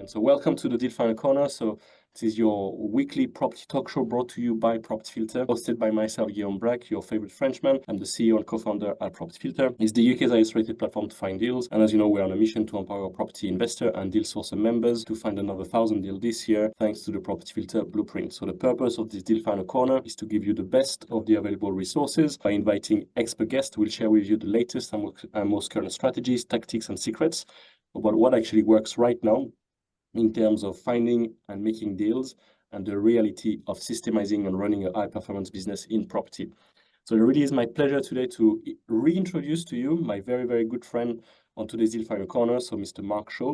So welcome to the Deal Finder Corner. So this is your weekly property talk show brought to you by Property Filter, hosted by myself, Guillaume Braque, your favorite Frenchman. I'm the CEO and co-founder at Property Filter. It's the UK's highest rated platform to find deals. And as you know, we're on a mission to empower property investor and deal sourcer members to find another 1,000 deals this year, thanks to the Property Filter blueprint. So the purpose of this Deal Finder Corner is to give you the best of the available resources by inviting expert guests who will share with you the latest and most current strategies, tactics, and secrets about what actually works right now in terms of finding and making deals and the reality of systemizing and running a high-performance business in property. So it really is my pleasure today to reintroduce to you my very, very good friend on today's Deal Finder Corner, so Mr. Mark Shaw.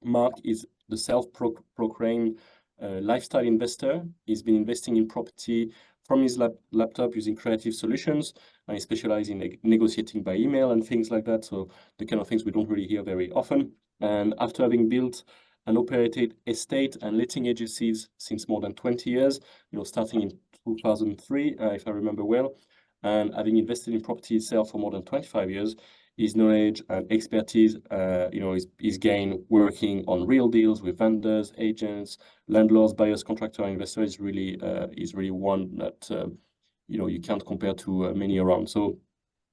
Mark is the self-proclaimed lifestyle investor. He's been investing in property from his laptop using creative solutions, and he specializes in negotiating by email and things like that, so the kind of things we don't really hear very often. And after having built and operated estate and letting agencies since more than 20 years, starting in 2003, if I remember well, and having invested in property itself for more than 25 years, his knowledge and expertise, is gained working on real deals with vendors, agents, landlords, buyers, contractor, investors. Is really one that you can't compare to many around. So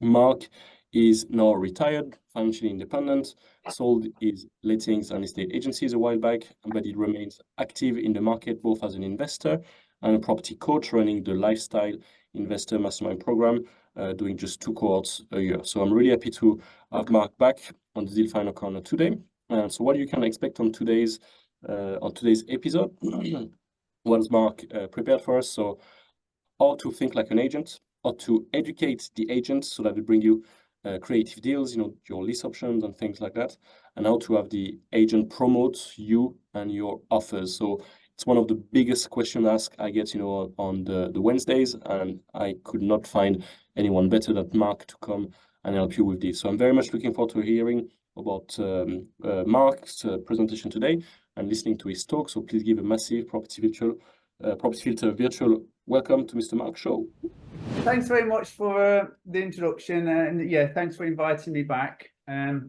Mark is now retired, financially independent, sold his lettings and estate agencies a while back, but he remains active in the market both as an investor and a property coach, running the Lifestyle Investor Mastermind program, doing just 2 cohorts a year. So I'm really happy to have Mark back on the Deal Finder Corner today. So what you can expect on today's episode? What has Mark prepared for us? So how to think like an agent, how to educate the agents so that they bring you creative deals, your lease options and things like that, and how to have the agent promote you and your offers. So it's one of the biggest questions asked I get, on the Wednesdays, and I could not find anyone better than Mark to come and help you with this. So I'm very much looking forward to hearing about Mark's presentation today and listening to his talk. So please give a massive Property Filter virtual welcome to Mr. Mark Shaw. Thanks very much for the introduction, and yeah, thanks for inviting me back.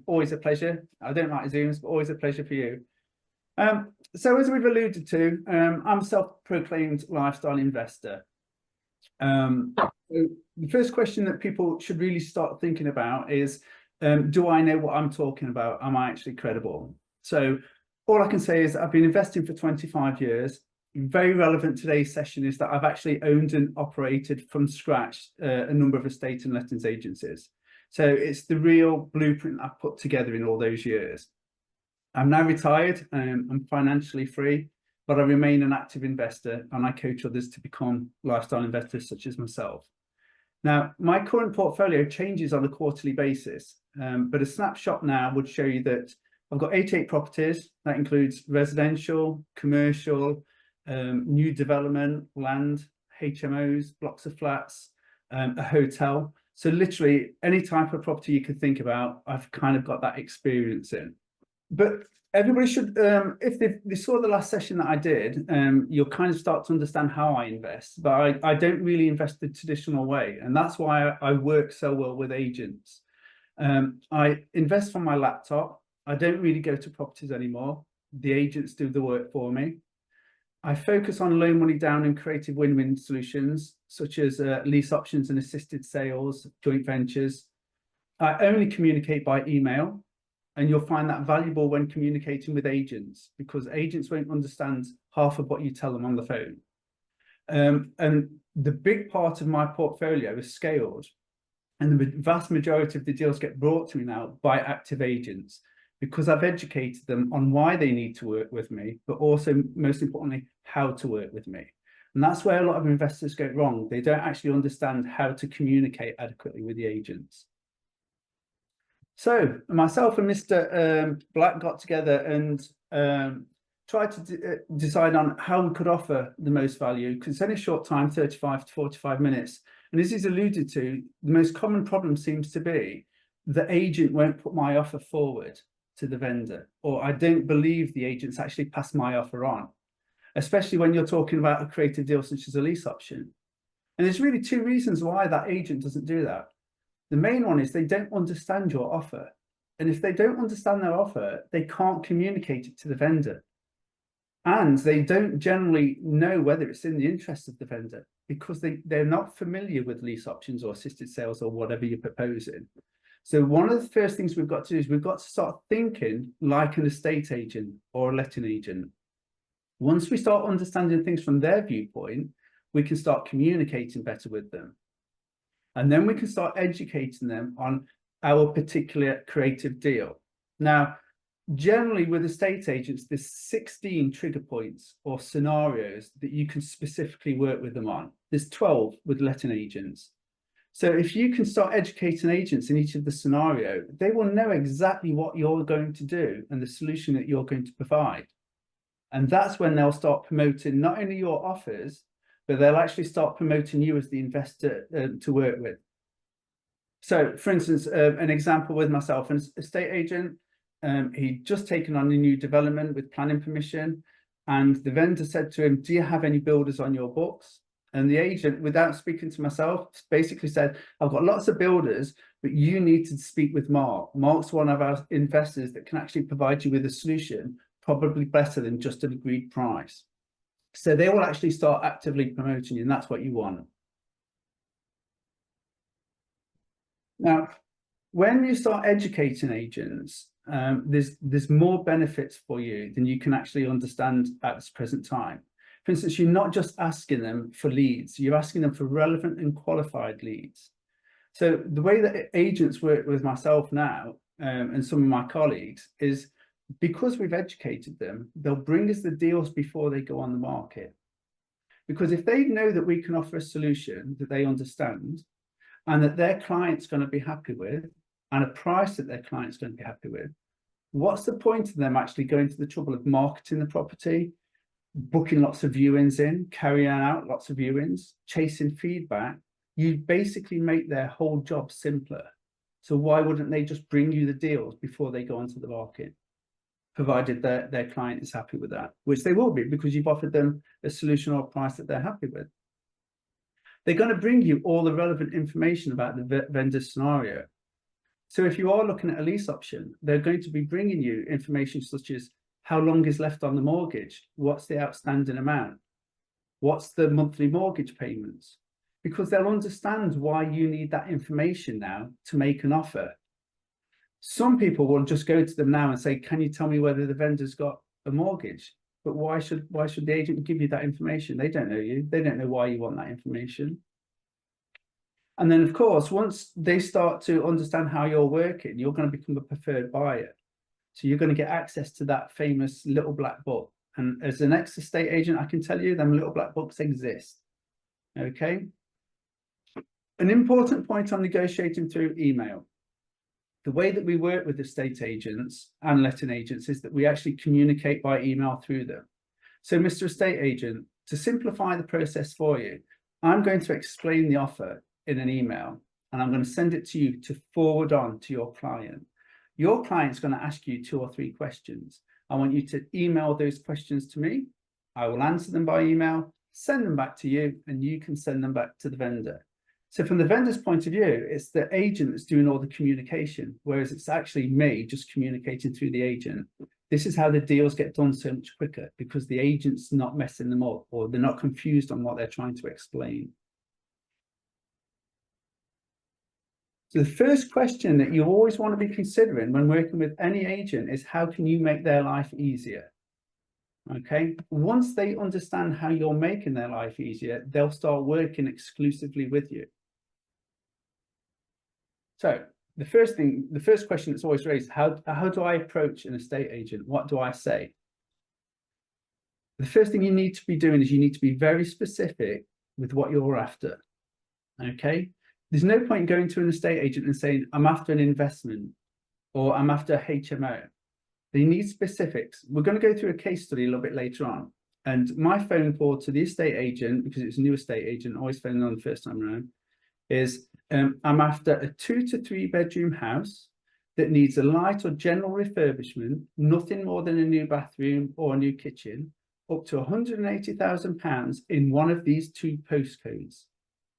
Always a pleasure. I don't like Zooms, but always a pleasure for you. So as we've alluded to, I'm a self-proclaimed lifestyle investor. The first question that people should really start thinking about is, do I know what I'm talking about? Am I actually credible? So all I can say is I've been investing for 25 years. Very relevant today's session is that I've actually owned and operated from scratch a number of estate and lettings agencies. So it's the real blueprint I've put together in all those years. I'm now retired, I'm financially free, but I remain an active investor, and I coach others to become lifestyle investors such as myself. Now, my current portfolio changes on a quarterly basis, but a snapshot now would show you that I've got 88 properties. That includes residential, commercial, new development, land, HMOs, blocks of flats, a hotel. So literally any type of property you could think about, I've kind of got that experience in. But everybody should, if they saw the last session that I did, you'll kind of start to understand how I invest. But I don't really invest the traditional way. And that's why I work so well with agents. I invest from my laptop. I don't really go to properties anymore. The agents do the work for me. I focus on low money down and creative win-win solutions, such as lease options and assisted sales, joint ventures. I only communicate by email, and you'll find that valuable when communicating with agents, because agents won't understand half of what you tell them on the phone. And the big part of my portfolio is scaled, and the vast majority of the deals get brought to me now by active agents, because I've educated them on why they need to work with me, but also, most importantly, how to work with me. And that's where a lot of investors go wrong. They don't actually understand how to communicate adequately with the agents. So myself and Mr. Black got together and tried to decide on how we could offer the most value, because it's only a short time, 35 to 45 minutes. And as he's alluded to, the most common problem seems to be the agent won't put my offer forward to the vendor, or I don't believe the agents actually pass my offer on, especially when you're talking about a creative deal such as a lease option. And there's really 2 reasons why that agent doesn't do that. The main one is they don't understand your offer. And if they don't understand their offer, they can't communicate it to the vendor. And they don't generally know whether it's in the interest of the vendor because they're not familiar with lease options or assisted sales or whatever you're proposing. So one of the first things we've got to do is we've got to start thinking like an estate agent or a letting agent. Once we start understanding things from their viewpoint, we can start communicating better with them. And then we can start educating them on our particular creative deal. Now, generally with estate agents, there's 16 trigger points or scenarios that you can specifically work with them on. There's 12 with letting agents. So if you can start educating agents in each of the scenario, they will know exactly what you're going to do and the solution that you're going to provide. And that's when they'll start promoting not only your offers, but they'll actually start promoting you as the investor to work with. So for instance, an example with myself, an estate agent, he'd just taken on a new development with planning permission, and the vendor said to him, do you have any builders on your books? And the agent, without speaking to myself, basically said, I've got lots of builders, but you need to speak with Mark. Mark's one of our investors that can actually provide you with a solution, probably better than just an agreed price. So they will actually start actively promoting you, and that's what you want. Now, when you start educating agents, there's more benefits for you than you can actually understand at this present time. For instance, you're not just asking them for leads, you're asking them for relevant and qualified leads. So the way that agents work with myself now and some of my colleagues is because we've educated them, they'll bring us the deals before they go on the market. Because if they know that we can offer a solution that they understand and that their client's going to be happy with, and a price that their client's going to be happy with, what's the point of them actually going to the trouble of marketing the property, booking lots of viewings in, carrying out lots of viewings, chasing feedback? You basically make their whole job simpler. So why wouldn't they just bring you the deals before they go onto the market, provided their client is happy with that, which they will be because you've offered them a solution or a price that they're happy with. They're going to bring you all the relevant information about the vendor scenario. So if you are looking at a lease option, they're going to be bringing you information such as how long is left on the mortgage, what's the outstanding amount, what's the monthly mortgage payments, because they'll understand why you need that information now to make an offer. Some people will just go to them now and say, can you tell me whether the vendor's got a mortgage? But why should the agent give you that information? They don't know you. They don't know why you want that information. And then, of course, once they start to understand how you're working, you're going to become a preferred buyer. So you're going to get access to that famous little black book. And as an ex-estate agent, I can tell you them little black books exist. Okay. An important point on negotiating through email. The way that we work with estate agents and letting agents is that we actually communicate by email through them. So, Mr. Estate Agent, to simplify the process for you, I'm going to explain the offer in an email, and I'm going to send it to you to forward on to your client. Your client's going to ask you 2 or 3 questions. I want you to email those questions to me. I will answer them by email, send them back to you, and you can send them back to the vendor. So from the vendor's point of view, it's the agent that's doing all the communication, whereas it's actually me just communicating through the agent. This is how the deals get done so much quicker, because the agent's not messing them up, or they're not confused on what they're trying to explain. So the first question that you always want to be considering when working with any agent is, how can you make their life easier? Okay, once they understand how you're making their life easier, they'll start working exclusively with you. So the first question that's always raised, how do I approach an estate agent? What do I say? The first thing you need to be doing is you need to be very specific with what you're after. Okay, there's no point going to an estate agent and saying, I'm after an investment or I'm after a HMO. They need specifics. We're going to go through a case study a little bit later on. And my phone call to the estate agent, because it's a new estate agent, always phoning on the first time around, is I'm after a 2 to 3 bedroom house that needs a light or general refurbishment, nothing more than a new bathroom or a new kitchen, up to £180,000 in one of these 2 postcodes,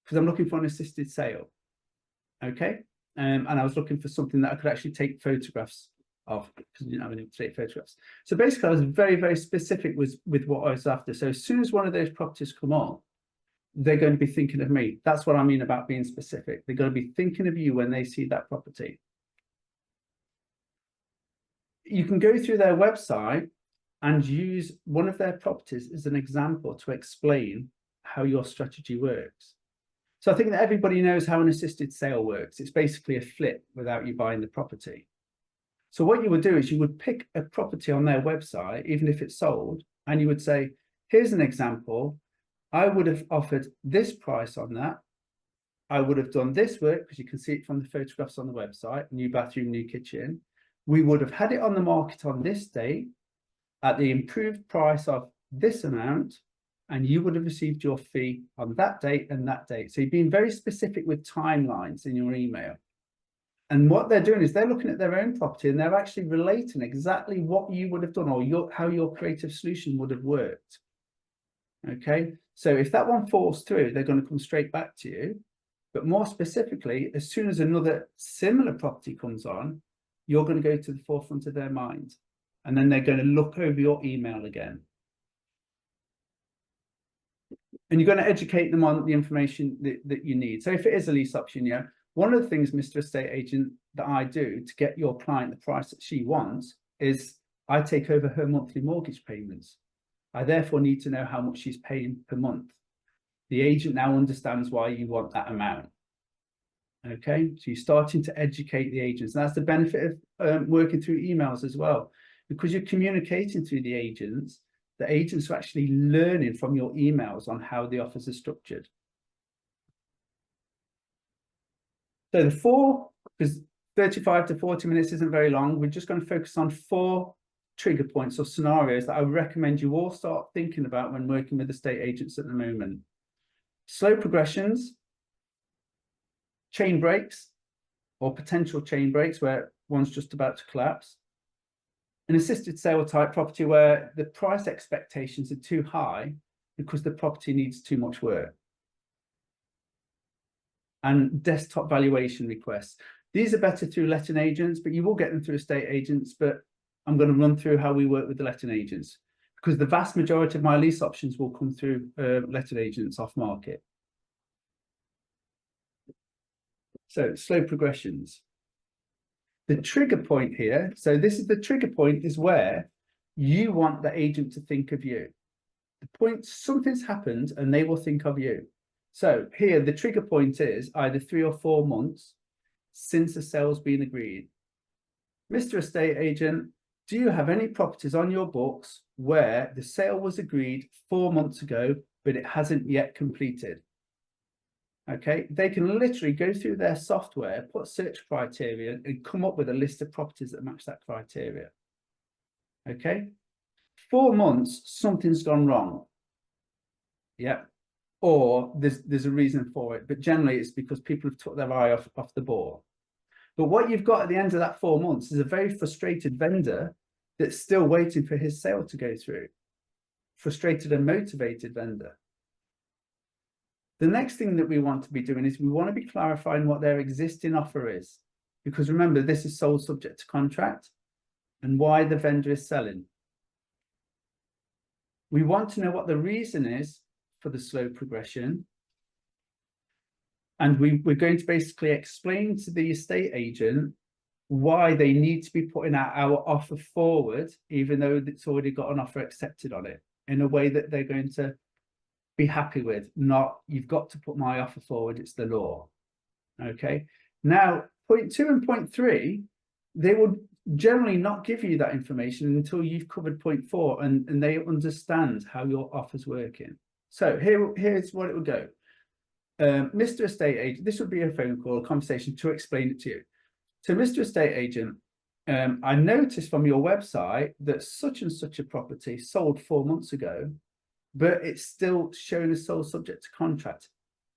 because I'm looking for an assisted sale. Okay. And I was looking for something that I could actually take photographs of, because you didn't have any up-to-date photographs. So basically I was very, very specific with what I was after. So as soon as one of those properties come on, they're going to be thinking of me. That's what I mean about being specific. They're going to be thinking of you when they see that property. You can go through their website and use one of their properties as an example to explain how your strategy works. So I think that everybody knows how an assisted sale works. It's basically a flip without you buying the property. So what you would do is you would pick a property on their website, even if it's sold, and you would say, here's an example. I would have offered this price on that. I would have done this work, because you can see it from the photographs on the website, new bathroom, new kitchen. We would have had it on the market on this date at the improved price of this amount, and you would have received your fee on that date and that date. So you've been very specific with timelines in your email. And what they're doing is they're looking at their own property and they're actually relating exactly what you would have done, or how your creative solution would have worked. Okay, so if that one falls through, they're going to come straight back to you. But more specifically, as soon as another similar property comes on, you're going to go to the forefront of their mind. And then they're going to look over your email again. And you're going to educate them on the information that you need. So if it is a lease option, yeah, one of the things, Mr. Estate Agent, that I do to get your client the price that she wants is I take over her monthly mortgage payments. I therefore need to know how much she's paying per month. The agent now understands why you want that amount. Okay, so you're starting to educate the agents. And that's the benefit of working through emails as well. Because you're communicating through the agents are actually learning from your emails on how the offers are structured. So the 4, because 35 to 40 minutes isn't very long, we're just going to focus on 4 trigger points or scenarios that I would recommend you all start thinking about when working with estate agents at the moment. Slow progressions, chain breaks or potential chain breaks where one's just about to collapse, an assisted sale type property where the price expectations are too high because the property needs too much work, and desktop valuation requests. These are better through letting agents, but you will get them through estate agents. But I'm going to run through how we work with the letting agents, because the vast majority of my lease options will come through letting agents off market. So slow progressions. The trigger point here, so this is the trigger point, is where you want the agent to think of you. The point, something's happened and they will think of you. So here, the trigger point is either 3 or 4 months since the sale's been agreed. Mr. Estate Agent, do you have any properties on your books where the sale was agreed 4 months ago, but it hasn't yet completed? Okay, they can literally go through their software, put search criteria, and come up with a list of properties that match that criteria. Okay, 4 months, something's gone wrong. Yeah, or there's a reason for it, but generally it's because people have took their eye off the ball. But what you've got at the end of that 4 months is a very frustrated vendor that's still waiting for his sale to go through. Frustrated and motivated vendor. The next thing that we want to be doing is we want to be clarifying what their existing offer is. Because remember, this is sold subject to contract, and why the vendor is selling. We want to know what the reason is for the slow progression. And we're going to basically explain to the estate agent why they need to be putting our offer forward, even though it's already got an offer accepted on it, in a way that they're going to be happy with, not you've got to put my offer forward, it's the law. Okay, now point 2 and point 3, they would generally not give you that information until you've covered point 4 and they understand how your offer's working. So here's what it would go. Mr. Estate Agent, this would be a phone call, a conversation to explain it to you. So Mr. Estate Agent, I noticed from your website that such and such a property sold 4 months ago, but it's still shown as sold subject to contract.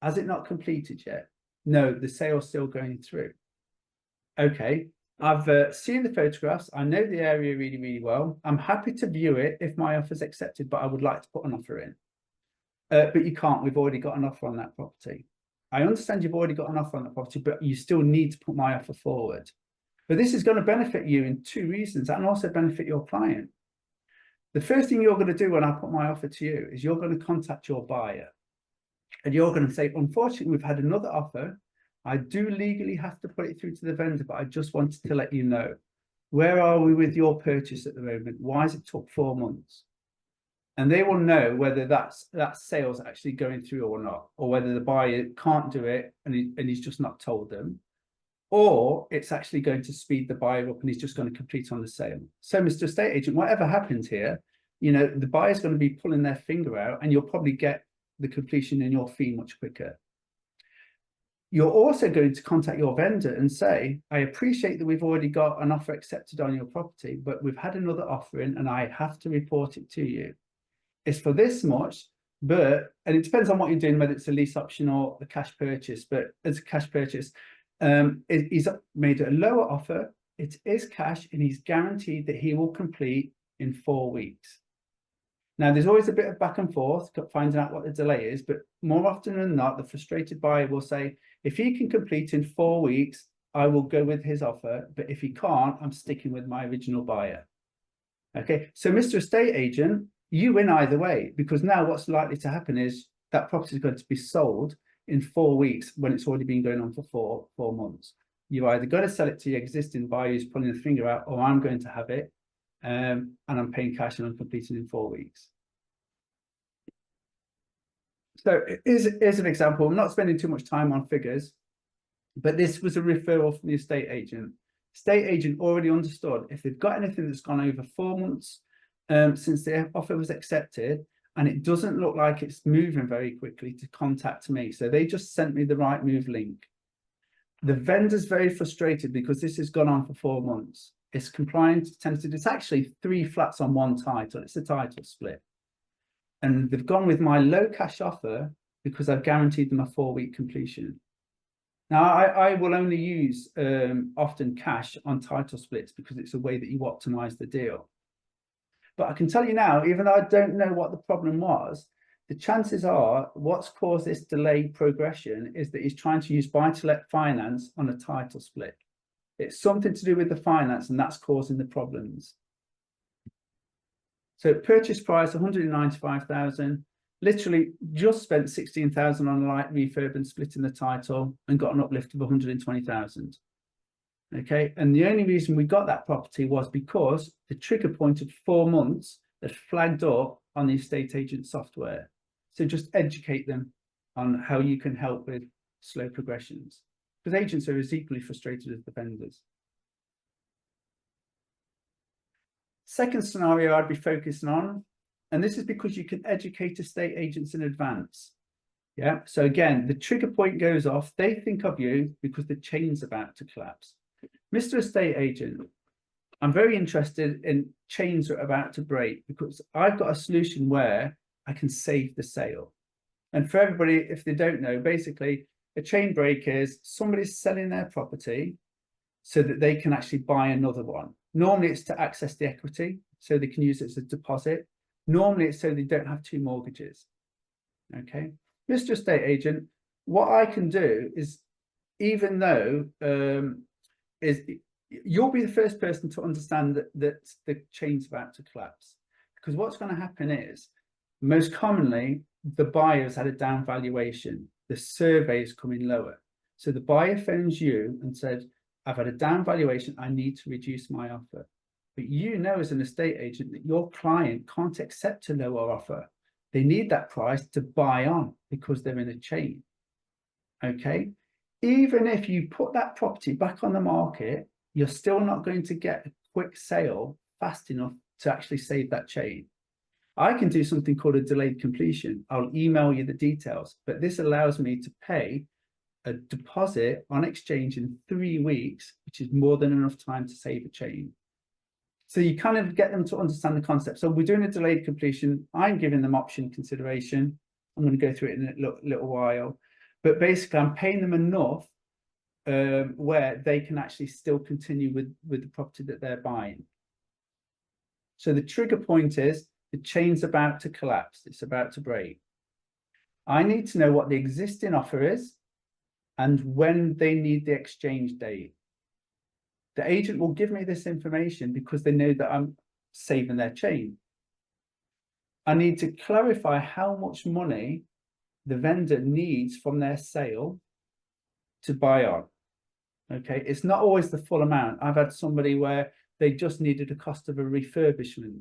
Has it not completed yet? No, the sale's still going through. Okay, I've seen the photographs. I know the area really, really well. I'm happy to view it if my offer's accepted, but I would like to put an offer in. But you can't, we've already got an offer on that property. I understand you've already got an offer on that property, but you still need to put my offer forward. But this is going to benefit you in two reasons and also benefit your client. The first thing you're going to do when I put my offer to you is you're going to contact your buyer. And you're going to say, unfortunately, we've had another offer. I do legally have to put it through to the vendor, but I just wanted to let you know. Where are we with your purchase at the moment? Why has it took 4 months? And they will know whether that sale's actually going through or not, or whether the buyer can't do it and he's just not told them, or it's actually going to speed the buyer up and he's just going to complete on the sale. So, Mr. Estate Agent, whatever happens here, you know, the buyer's going to be pulling their finger out and you'll probably get the completion in your fee much quicker. You're also going to contact your vendor and say, I appreciate that we've already got an offer accepted on your property, but we've had another offer in and I have to report it to you. It's for this much, but, and it depends on what you're doing, whether it's a lease option or a cash purchase, but as a cash purchase, he's made a lower offer, it is cash, and he's guaranteed that he will complete in 4 weeks. Now, there's always a bit of back and forth, finding out what the delay is, but more often than not, the frustrated buyer will say, if he can complete in 4 weeks, I will go with his offer, but if he can't, I'm sticking with my original buyer. Okay, so Mr. Estate Agent, you win either way, because now what's likely to happen is that property is going to be sold in 4 weeks when it's already been going on for four months. You either got to sell it to your existing buyer who's pulling the finger out, or I'm going to have it, and I'm paying cash and I'm completing in 4 weeks. So here's an example. I'm not spending too much time on figures, but this was a referral from the estate agent. Estate agent already understood if they've got anything that's gone over 4 months since their offer was accepted, and it doesn't look like it's moving very quickly, to contact me. So they just sent me the Rightmove link. The vendor's very frustrated because this has gone on for 4 months. It's compliant, tenanted. It's actually 3 flats on one title. It's a title split. And they've gone with my low cash offer because I've guaranteed them a 4-week completion. Now, I will only use often cash on title splits because it's a way that you optimize the deal. But I can tell you now, even though I don't know what the problem was, the chances are what's caused this delayed progression is that he's trying to use buy-to-let finance on a title split. It's something to do with the finance, and that's causing the problems. So purchase price, 195,000, literally just spent 16,000 on a light refurb and splitting the title and got an uplift of 120,000. Okay, and the only reason we got that property was because the trigger point at 4 months that flagged up on the estate agent software. So just educate them on how you can help with slow progressions, because agents are as equally frustrated as the vendors. Second scenario I'd be focusing on, and this is because you can educate estate agents in advance. Yeah, so again, the trigger point goes off. They think of you because the chain's about to collapse. Mr. Estate Agent, I'm very interested in chains that are about to break because I've got a solution where I can save the sale. And for everybody, if they don't know, basically a chain break is somebody's selling their property so that they can actually buy another one. Normally it's to access the equity, so they can use it as a deposit. Normally it's so they don't have 2 mortgages. Okay, Mr. Estate Agent, what I can do is, even though you'll be the first person to understand that the chain's about to collapse, because what's going to happen is, most commonly, the buyer's had a down valuation. The survey is coming lower. So the buyer phones you and said, I've had a down valuation, I need to reduce my offer. But you know as an estate agent that your client can't accept a lower offer. They need that price to buy on because they're in a chain. Okay? Even if you put that property back on the market, you're still not going to get a quick sale fast enough to actually save that chain. I can do something called a delayed completion. I'll email you the details, but this allows me to pay a deposit on exchange in 3 weeks, which is more than enough time to save a chain. So you kind of get them to understand the concept. So we're doing a delayed completion. I'm giving them option consideration. I'm going to go through it in a little while. But basically, I'm paying them enough where they can actually still continue with the property that they're buying. So the trigger point is the chain's about to collapse. It's about to break. I need to know what the existing offer is and when they need the exchange date. The agent will give me this information because they know that I'm saving their chain. I need to clarify how much money the vendor needs from their sale to buy on. Okay, it's not always the full amount. I've had somebody where they just needed the cost of a refurbishment.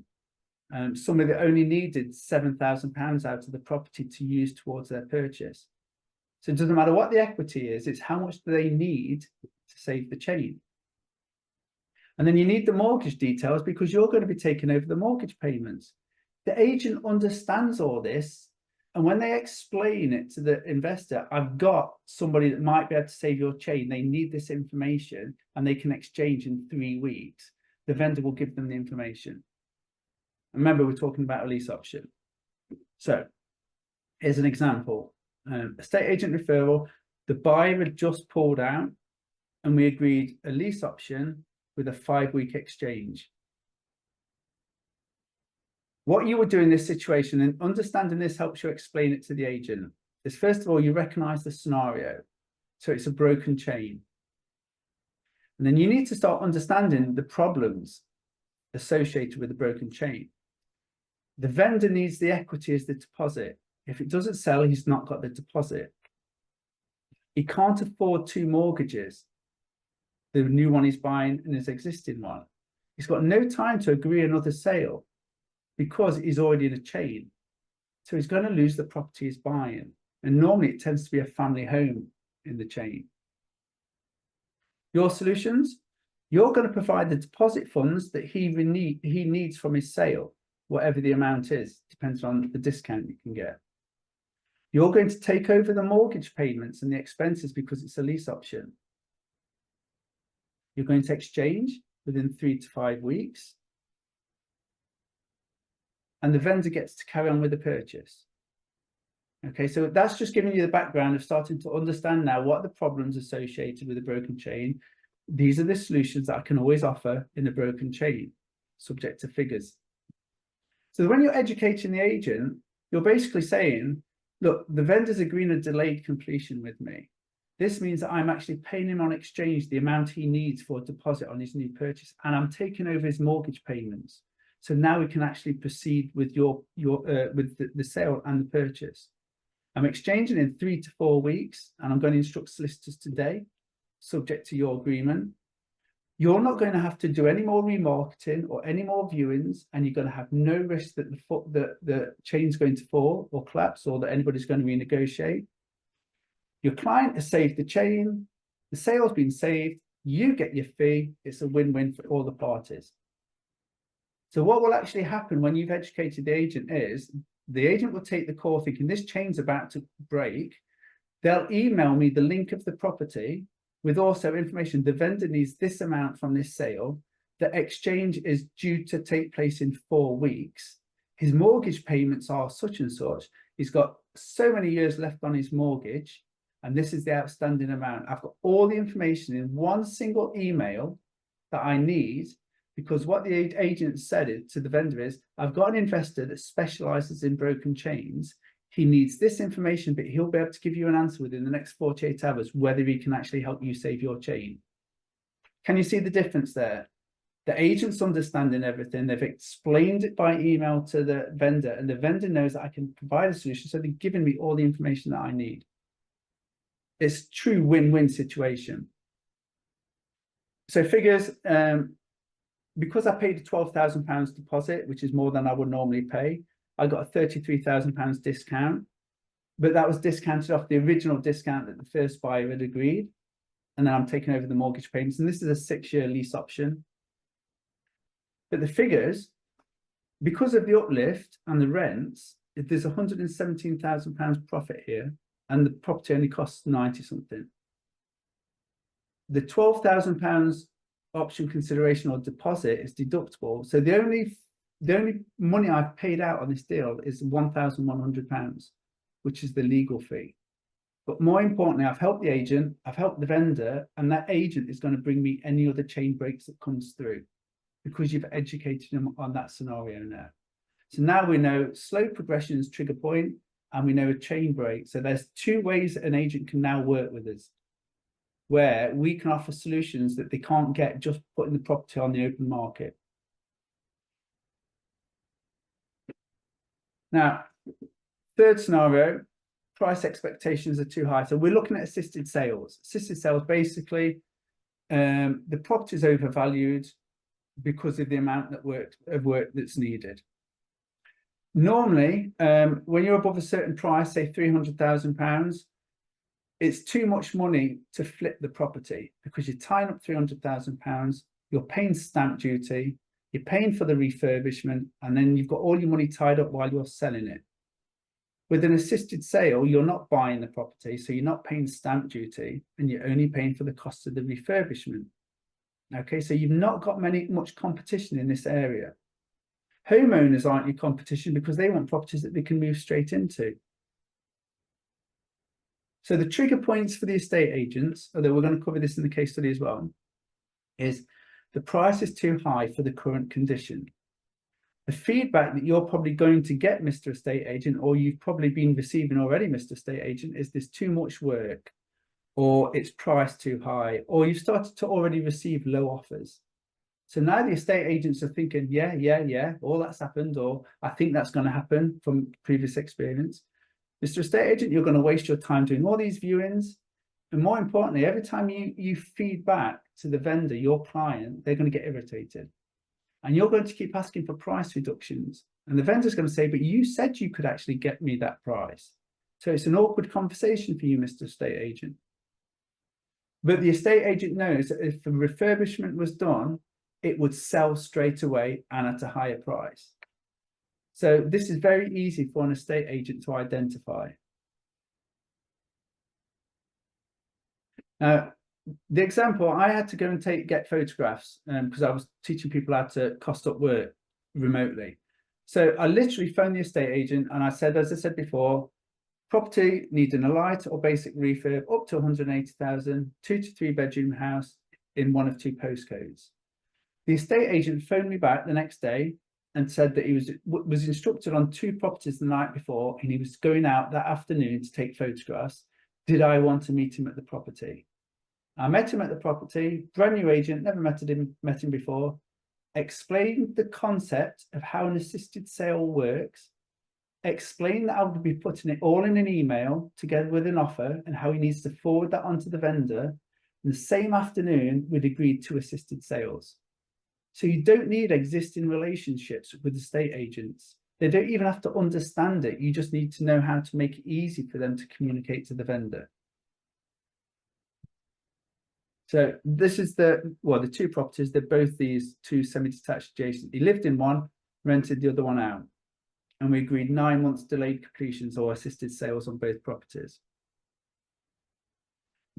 Somebody that only needed £7,000 out of the property to use towards their purchase. So it doesn't matter what the equity is, it's how much do they need to save the chain. And then you need the mortgage details because you're going to be taking over the mortgage payments. The agent understands all this. And when they explain it to the investor, I've got somebody that might be able to save your chain. They need this information and they can exchange in 3 weeks. The vendor will give them the information. Remember, we're talking about a lease option. So here's an example. Estate agent referral, the buyer had just pulled out and we agreed a lease option with a 5-week exchange. What you would do in this situation, and understanding this helps you explain it to the agent, is first of all, you recognize the scenario. So it's a broken chain. And then you need to start understanding the problems associated with the broken chain. The vendor needs the equity as the deposit. If it doesn't sell, he's not got the deposit. He can't afford 2 mortgages, the new one he's buying and his existing one. He's got no time to agree another sale because he's already in a chain. So he's going to lose the property he's buying. And normally it tends to be a family home in the chain. Your solutions, you're going to provide the deposit funds that he needs from his sale, whatever the amount is, depends on the discount you can get. You're going to take over the mortgage payments and the expenses because it's a lease option. You're going to exchange within 3 to 5 weeks. And the vendor gets to carry on with the purchase. Okay, so that's just giving you the background of starting to understand now what are the problems associated with a broken chain. These are the solutions that I can always offer in a broken chain, subject to figures. So when you're educating the agent, you're basically saying, look, the vendor's agreeing a delayed completion with me. This means that I'm actually paying him on exchange the amount he needs for a deposit on his new purchase, and I'm taking over his mortgage payments. So now we can actually proceed with the sale and the purchase. I'm exchanging in 3 to 4 weeks, and I'm going to instruct solicitors today, subject to your agreement. You're not going to have to do any more remarketing or any more viewings, and you're going to have no risk that the chain's going to fall or collapse, or that anybody's going to renegotiate. Your client has saved the chain, the sale's been saved, you get your fee, it's a win-win for all the parties. So what will actually happen when you've educated the agent is, the agent will take the call thinking this chain's about to break. They'll email me the link of the property with also information. The vendor needs this amount from this sale. The exchange is due to take place in 4 weeks. His mortgage payments are such and such. He's got so many years left on his mortgage, and this is the outstanding amount. I've got all the information in one single email that I need, because what the agent said to the vendor is, I've got an investor that specializes in broken chains. He needs this information, but he'll be able to give you an answer within the next 48 hours, whether he can actually help you save your chain. Can you see the difference there? The agent's understanding everything. They've explained it by email to the vendor, and the vendor knows that I can provide a solution. So they've given me all the information that I need. It's a true win-win situation. So figures, because I paid a £12,000 deposit, which is more than I would normally pay, I got a £33,000 discount, but that was discounted off the original discount that the first buyer had agreed. And then I'm taking over the mortgage payments. And this is a 6-year lease option. But the figures, because of the uplift and the rents, there's £117,000 profit here, and the property only costs 90 something. The £12,000 option consideration or deposit is deductible. So the only money I've paid out on this deal is £1,100, which is the legal fee. But more importantly, I've helped the agent, I've helped the vendor, and that agent is going to bring me any other chain breaks that comes through, because you've educated them on that scenario now. So now we know slow progression is trigger point, and we know a chain break. So there's 2 ways an agent can now work with us. where we can offer solutions that they can't get just putting the property on the open market. Now, third scenario, price expectations are too high. So we're looking at assisted sales. Assisted sales, basically, the property is overvalued because of the amount of work that's needed. Normally, when you're above a certain price, say £300,000, it's too much money to flip the property because you're tying up £300,000, you're paying stamp duty, you're paying for the refurbishment, and then you've got all your money tied up while you're selling it. With an assisted sale, you're not buying the property, so you're not paying stamp duty, and you're only paying for the cost of the refurbishment. Okay, so you've not got much competition in this area. Homeowners aren't your competition because they want properties that they can move straight into. So the trigger points for the estate agents, although we're going to cover this in the case study as well, is the price is too high for the current condition. The feedback that you're probably going to get, Mr. Estate Agent, or you've probably been receiving already, Mr. Estate Agent, is there's too much work, or it's priced too high, or you've started to already receive low offers. So now the estate agents are thinking, yeah, all that's happened, or I think that's going to happen from previous experience. Mr. Estate Agent, you're going to waste your time doing all these viewings. And more importantly, every time you feed back to the vendor, your client, they're going to get irritated. And you're going to keep asking for price reductions. And the vendor's going to say, but you said you could actually get me that price. So it's an awkward conversation for you, Mr. Estate Agent. But the estate agent knows that if the refurbishment was done, it would sell straight away and at a higher price. So this is very easy for an estate agent to identify. Now, the example, I had to go and get photographs because I was teaching people how to cost up work remotely. So I literally phoned the estate agent and I said, as I said before, property needing a light or basic refurb up to 180,000, 2 to 3 bedroom house in one of 2 postcodes. The estate agent phoned me back the next day and said that he was instructed on 2 properties the night before and he was going out that afternoon to take photographs. Did I want to meet him at the property? I met him at the property, brand new agent, never met him before, explained the concept of how an assisted sale works, explained that I would be putting it all in an email together with an offer and how he needs to forward that onto the vendor. And the same afternoon, we'd agreed to assisted sales. So you don't need existing relationships with estate agents. They don't even have to understand it. You just need to know how to make it easy for them to communicate to the vendor. So this is the 2 properties. They're both these 2 semi-detached adjacent. He lived in one, rented the other one out. And we agreed 9 months delayed completions or assisted sales on both properties.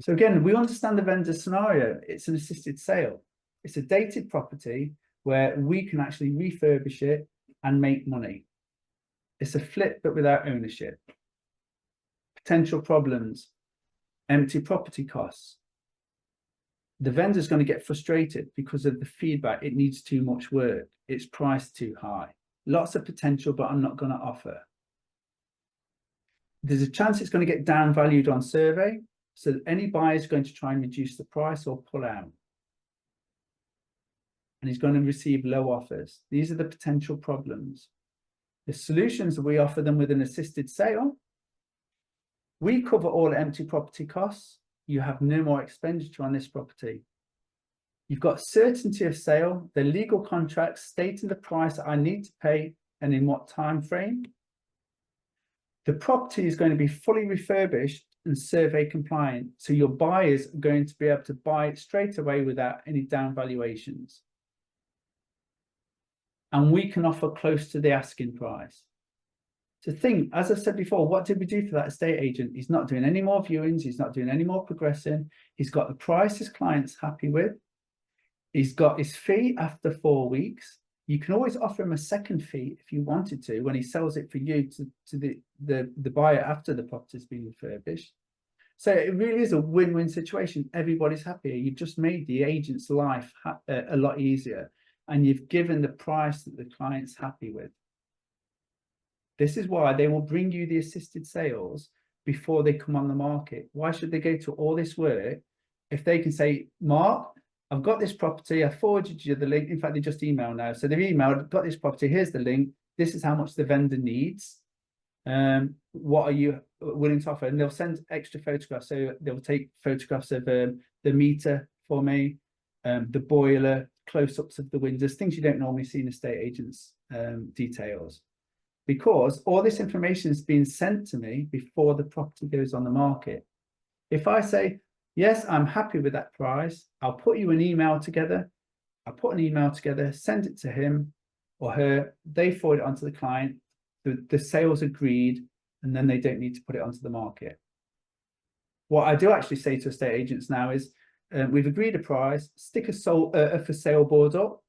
So again, we understand the vendor scenario. It's an assisted sale. It's a dated property where we can actually refurbish it and make money. It's a flip, but without ownership. Potential problems, empty property costs. The vendor's going to get frustrated because of the feedback. It needs too much work. It's priced too high. Lots of potential, but I'm not going to offer. There's a chance it's going to get downvalued on survey. So any buyer is going to try and reduce the price or pull out. And he's going to receive low offers. These are the potential problems. The solutions that we offer them with an assisted sale, we cover all empty property costs. You have no more expenditure on this property. You've got certainty of sale, the legal contracts stating the price I need to pay and in what time frame. The property is going to be fully refurbished and survey compliant, so your buyers are going to be able to buy it straight away without any down valuations. And we can offer close to the asking price. So think, as I said before, what did we do for that estate agent? He's not doing any more viewings. He's not doing any more progressing. He's got the price his client's happy with. He's got his fee after 4 weeks. You can always offer him a second fee if you wanted to when he sells it for you to the buyer after the property's been refurbished. So it really is a win-win situation. Everybody's happier. You've just made the agent's life a lot easier, and you've given the price that the client's happy with. This is why they will bring you the assisted sales before they come on the market. Why should they go to all this work if they can say, Mark, I've got this property, I forwarded you the link. In fact, they just emailed now. So they've emailed, got this property, here's the link. This is how much the vendor needs. What are you willing to offer? And they'll send extra photographs. So they'll take photographs of the meter for me, the boiler, close-ups of the windows, things you don't normally see in estate agents' details. Because all this information is being sent to me before the property goes on the market. If I say, yes, I'm happy with that price, I'll put you an email together. I'll put an email together, send it to him or her, they forward it onto the client, the sale's agreed, and then they don't need to put it onto the market. What I do actually say to estate agents now is, we've agreed a price, stick a for sale board up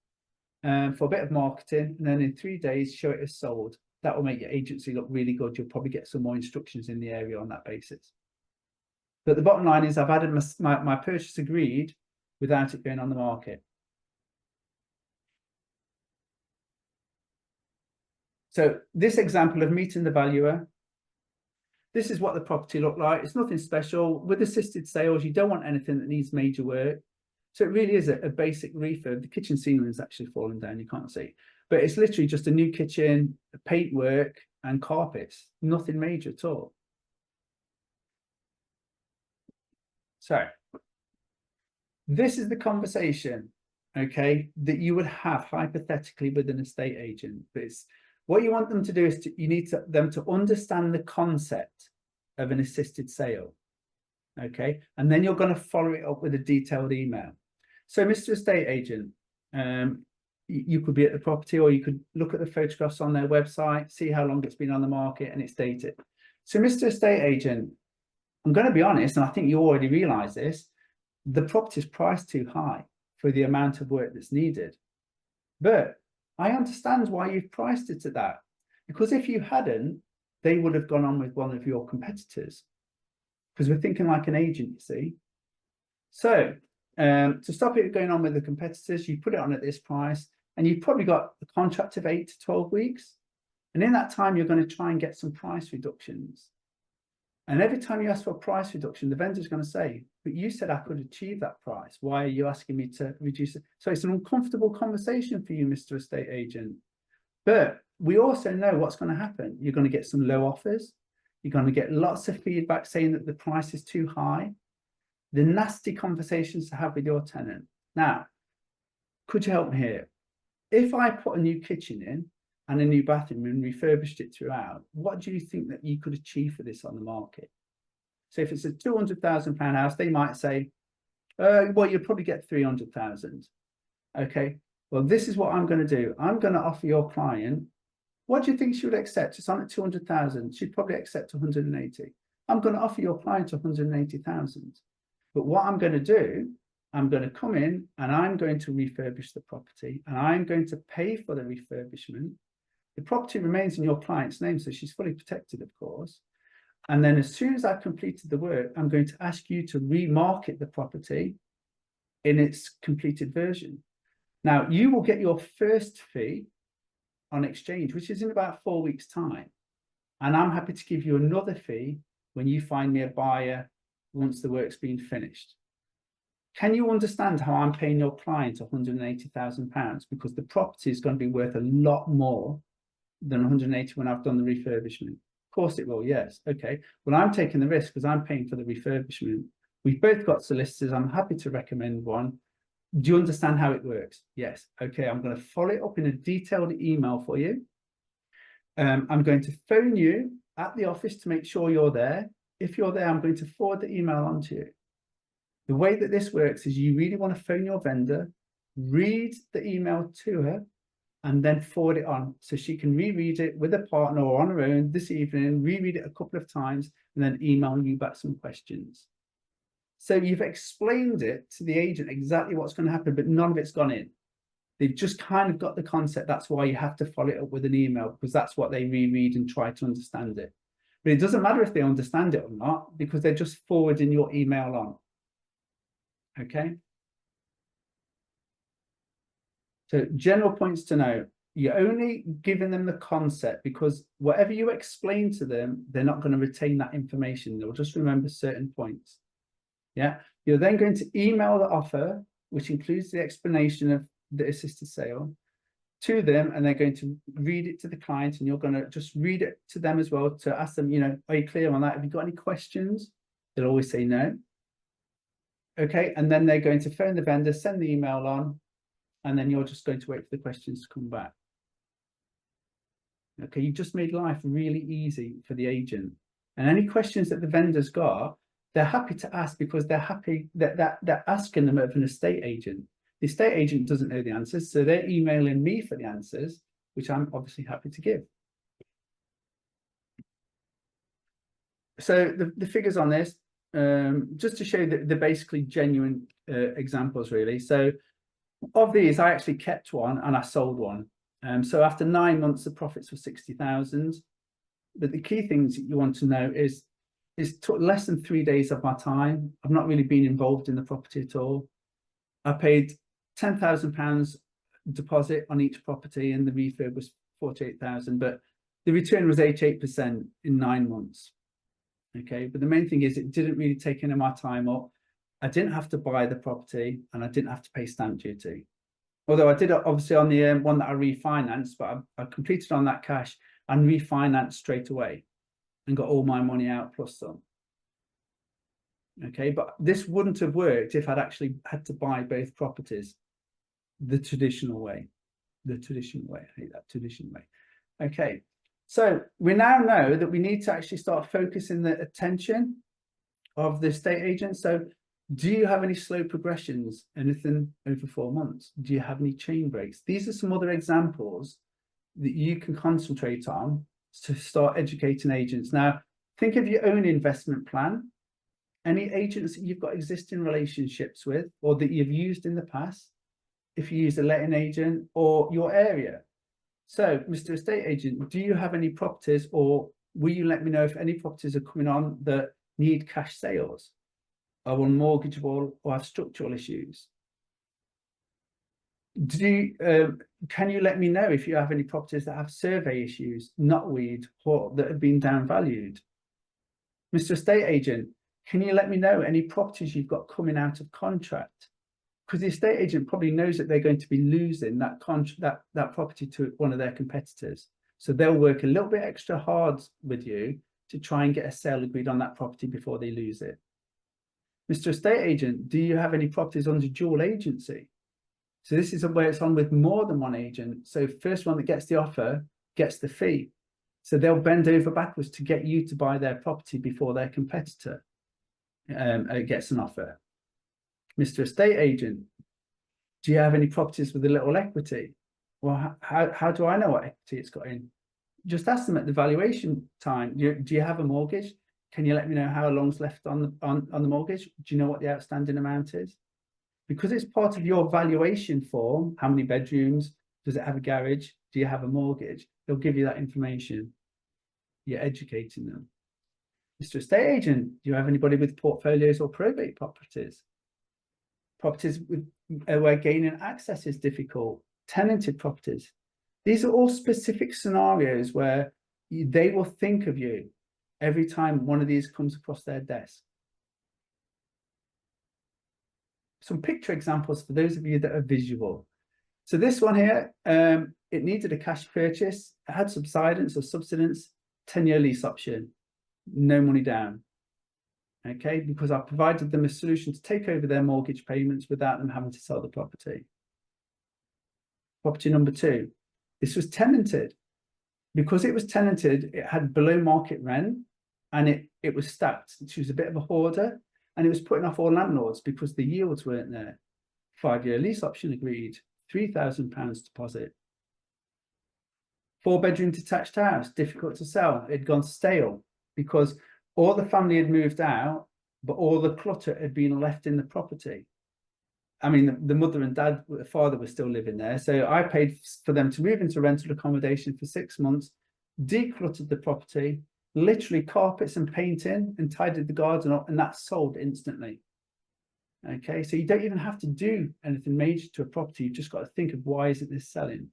for a bit of marketing, and then in 3 days, show it as sold. That will make your agency look really good. You'll probably get some more instructions in the area on that basis. But the bottom line is I've added my purchase agreed without it going on the market. So this example of meeting the valuer, this is what the property looked like. It's nothing special. With assisted sales, you don't want anything that needs major work. So it really is a basic refurb. The kitchen ceiling is actually fallen down, you can't see. But it's literally just a new kitchen, paintwork and carpets, nothing major at all. So this is the conversation, okay, that you would have hypothetically with an estate agent. But it's, what you want them to do is you need them to understand the concept of an assisted sale, okay? And then you're going to follow it up with a detailed email. So, Mr. Estate Agent, you could be at the property, or you could look at the photographs on their website, see how long it's been on the market, and it's dated. So, Mr. Estate Agent, I'm going to be honest, and I think you already realise this, the property is priced too high for the amount of work that's needed. But I understand why you've priced it at that, because if you hadn't, they would have gone on with one of your competitors, because we're thinking like an agent, you see. So to stop it going on with the competitors, you put it on at this price, and you've probably got a contract of 8 to 12 weeks. And in that time, you're going to try and get some price reductions. And every time you ask for a price reduction, the vendor's going to say, but you said I could achieve that price. Why are you asking me to reduce it? So it's an uncomfortable conversation for you, Mr. Estate Agent. But we also know what's going to happen. You're going to get some low offers. You're going to get lots of feedback saying that the price is too high. The nasty conversations to have with your tenant. Now, could you help me here? If I put a new kitchen in and a new bathroom and refurbished it throughout, what do you think that you could achieve for this on the market? So if it's a £200,000 house, they might say, well, you'll probably get 300,000. Okay, well, this is what I'm going to do. I'm going to offer your client, what do you think she would accept? It's on at 200,000. She'd probably accept 180. I'm going to offer your client 180,000. But what I'm going to do, I'm going to come in and I'm going to refurbish the property, and I'm going to pay for the refurbishment. The property remains in your client's name, so she's fully protected, of course. And then as soon as I've completed the work, I'm going to ask you to remarket the property in its completed version. Now, you will get your first fee on exchange, which is in about 4 weeks' time. And I'm happy to give you another fee when you find me a buyer once the work's been finished. Can you understand how I'm paying your client £180,000? Because the property is going to be worth a lot more than 180 when I've done the refurbishment. Of course it will, yes. Okay, well, I'm taking the risk because I'm paying for the refurbishment. We've both got solicitors. I'm happy to recommend one. Do you understand how it works? Yes. Okay, I'm going to follow it up in a detailed email for you. I'm going to phone you at the office to make sure you're there. If you're there, I'm going to forward the email on to you. The way that this works is you really want to phone your vendor, read the email to her, and then forward it on so she can reread it with a partner or on her own this evening, reread it a couple of times, and then email you back some questions. So you've explained it to the agent exactly what's going to happen, but none of it's gone in. They've just kind of got the concept. That's why you have to follow it up with an email, because that's what they reread and try to understand it. But it doesn't matter if they understand it or not, because they're just forwarding your email on. Okay. So general points to know. You're only giving them the concept because whatever you explain to them, they're not going to retain that information. They'll just remember certain points. Yeah. You're then going to email the offer, which includes the explanation of the assisted sale, to them, and they're going to read it to the client, and you're going to just read it to them as well to ask them, are you clear on that? Have you got any questions? They'll always say no. Okay, and then they're going to phone the vendor, send the email on, and then you're just going to wait for the questions to come back. Okay, you've just made life really easy for the agent. And any questions that the vendor's got, they're happy to ask, because they're happy that they're asking them of an estate agent. The estate agent doesn't know the answers, so they're emailing me for the answers, which I'm obviously happy to give. So the figures on this, just to show that they're basically genuine examples, really. So of these, I actually kept one and I sold one. So after 9 months, the profits were 60,000. But the key things that you want to know is it took less than 3 days of my time. I've not really been involved in the property at all. I paid £10,000 deposit on each property, and the refurb was 48,000, but the return was 88% in 9 months. Okay, but the main thing is it didn't really take any of my time up. I didn't have to buy the property, and I didn't have to pay stamp duty. Although I did obviously on the one that I refinanced, but I completed on that cash and refinanced straight away and got all my money out plus some. Okay, but this wouldn't have worked if I'd actually had to buy both properties the traditional way. I hate that, traditional way. Okay, so we now know that we need to actually start focusing the attention of the estate agent. So do you have any slow progressions, anything over 4 months? Do you have any chain breaks? These are some other examples that you can concentrate on to start educating agents. Now, think of your own investment plan. Any agents that you've got existing relationships with or that you've used in the past, if you use a letting agent, or your area. So, Mr. Estate Agent, do you have any properties, or will you let me know if any properties are coming on that need cash sales, are unmortgageable, or have structural issues? Can you let me know if you have any properties that have survey issues, knotweed, or that have been downvalued? Mr. Estate Agent, can you let me know any properties you've got coming out of contract? Because the estate agent probably knows that they're going to be losing that property to one of their competitors. So they'll work a little bit extra hard with you to try and get a sale agreed on that property before they lose it. Mr. Estate Agent, do you have any properties under dual agency? So this is where it's on with more than one agent. So first one that gets the offer gets the fee. So they'll bend over backwards to get you to buy their property before their competitor gets an offer. Mr. Estate Agent, do you have any properties with a little equity? Well, how do I know what equity it's got in? Just ask them at the valuation time. Do you have a mortgage? Can you let me know how long's left on the mortgage? Do you know what the outstanding amount is? Because it's part of your valuation form, how many bedrooms, does it have a garage, do you have a mortgage? They'll give you that information. You're educating them. Mr. Estate Agent, do you have anybody with portfolios or probate properties? Properties where gaining access is difficult, tenanted properties. These are all specific scenarios where they will think of you every time one of these comes across their desk. Some picture examples for those of you that are visual. So this one here, it needed a cash purchase. It had subsidence or subsidence, 10-year lease option, no money down. Okay, because I provided them a solution to take over their mortgage payments without them having to sell the property. Property number 2, this was tenanted. Because it was tenanted, it had below market rent, and it was stacked. She was a bit of a hoarder, and it was putting off all landlords because the yields weren't there. 5-year lease option agreed, £3,000 deposit. 4-bedroom detached house, difficult to sell. It'd gone stale because all the family had moved out, but all the clutter had been left in the property. I mean, the mother and dad, the father was still living there. So I paid for them to move into rental accommodation for 6 months, decluttered the property, literally carpets and painting, and tidied the garden up, and that sold instantly. Okay, so you don't even have to do anything major to a property. You've just got to think of, why isn't this selling?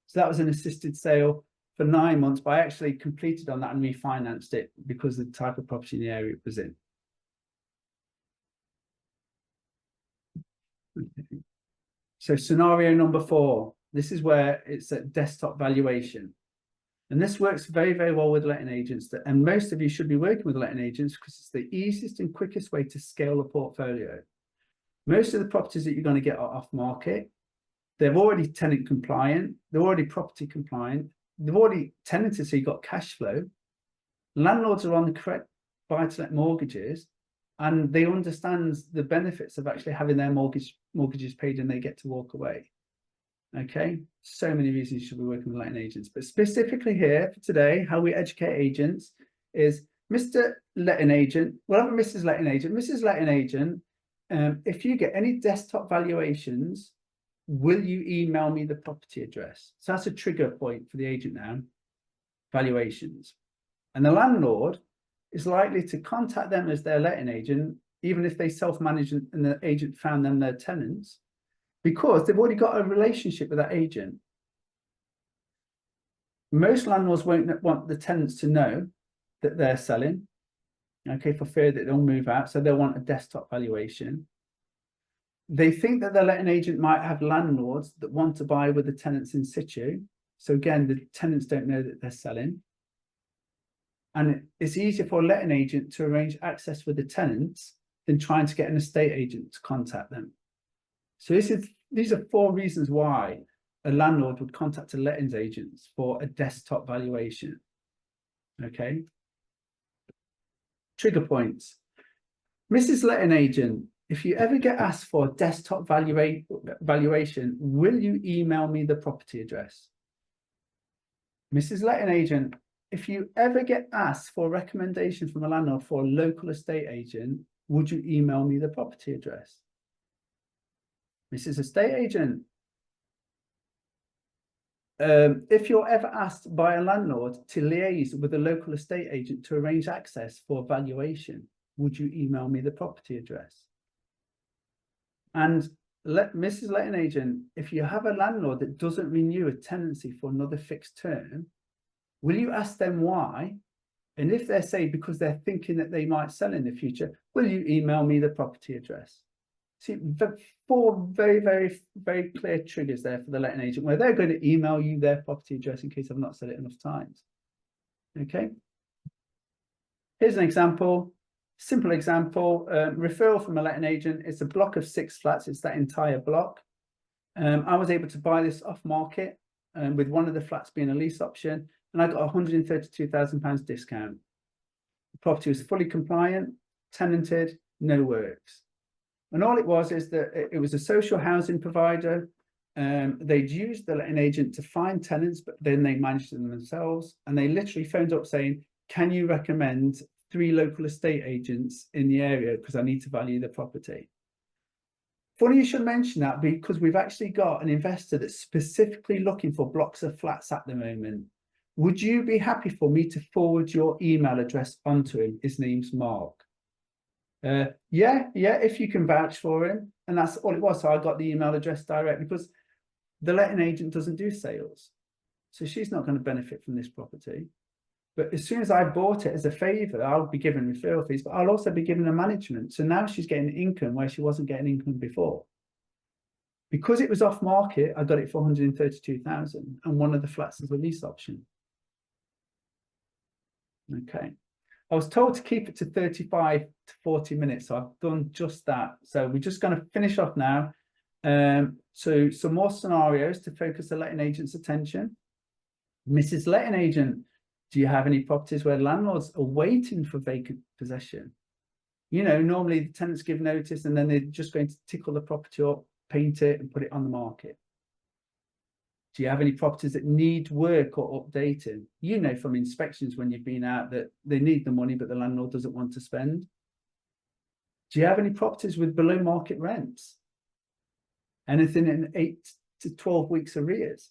So that was an assisted sale for 9 months, but I actually completed on that and refinanced it because of the type of property in the area it was in. Okay. So scenario number 4, this is where it's at desktop valuation. And this works very, very well with letting agents. And most of you should be working with letting agents because it's the easiest and quickest way to scale a portfolio. Most of the properties that you're going to get are off market. They're already tenant compliant. They're already property compliant. They've already tenanted, so you've got cash flow. Landlords are on the correct buy-to-let mortgages, and they understand the benefits of actually having their mortgages paid and they get to walk away. Okay, so many reasons you should be working with letting agents, but specifically here for today, how we educate agents is Mr. Letting Agent. We'll have a Mrs. Letting Agent. Mrs. Letting Agent, if you get any desktop valuations, will you email me the property address? So that's a trigger point for the agent now, valuations. And the landlord is likely to contact them as their letting agent, even if they self-manage and the agent found them their tenants, because they've already got a relationship with that agent. Most landlords won't want the tenants to know that they're selling, okay, for fear that they'll move out. So they'll want a desktop valuation. They think that the letting agent might have landlords that want to buy with the tenants in situ. So again, the tenants don't know that they're selling. And it's easier for a letting agent to arrange access with the tenants than trying to get an estate agent to contact them. So these are 4 reasons why a landlord would contact a lettings agent for a desktop valuation. Okay. Trigger points. Mrs. Letting Agent, if you ever get asked for a desktop valuation, will you email me the property address? Mrs. Letting Agent, if you ever get asked for a recommendation from a landlord for a local estate agent, would you email me the property address? Mrs. Estate Agent, if you're ever asked by a landlord to liaise with a local estate agent to arrange access for valuation, would you email me the property address? And Mrs. Letting Agent, if you have a landlord that doesn't renew a tenancy for another fixed term, will you ask them why? And if they say because they're thinking that they might sell in the future, will you email me the property address? See, 4 very, very, very clear triggers there for the letting agent where they're going to email you their property address in case I've not said it enough times. Okay. Here's an example, simple example, referral from a letting agent. It's a block of 6 flats. It's that entire block. I was able to buy this off market with one of the flats being a lease option, and I got £132,000 discount. The property was fully compliant, tenanted, no works. And all it was is that it was a social housing provider. They'd used the letting agent to find tenants, but then they managed them themselves. And they literally phoned up saying, can you recommend 3 local estate agents in the area because I need to value the property? Funny you should mention that because we've actually got an investor that's specifically looking for blocks of flats at the moment. Would you be happy for me to forward your email address onto him? His name's Mark. Yeah, if you can vouch for him. And that's all it was. So I got the email address direct because the letting agent doesn't do sales. So she's not going to benefit from this property. But as soon as I bought it as a favor, I'll be given referral fees, but I'll also be given a management. So now she's getting income where she wasn't getting income before. Because it was off market, I got it for 132,000, and one of the flats is a lease option. Okay. I was told to keep it to 35 to 40 minutes, so I've done just that. So we're just going to finish off now. So some more scenarios to focus the letting agent's attention. Mrs. Letting Agent, do you have any properties where landlords are waiting for vacant possession? You know, normally the tenants give notice and then they're just going to tickle the property up, paint it and put it on the market. Do you have any properties that need work or updating? You know from inspections when you've been out that they need the money, but the landlord doesn't want to spend. Do you have any properties with below market rents? Anything in 8 to 12 weeks arrears?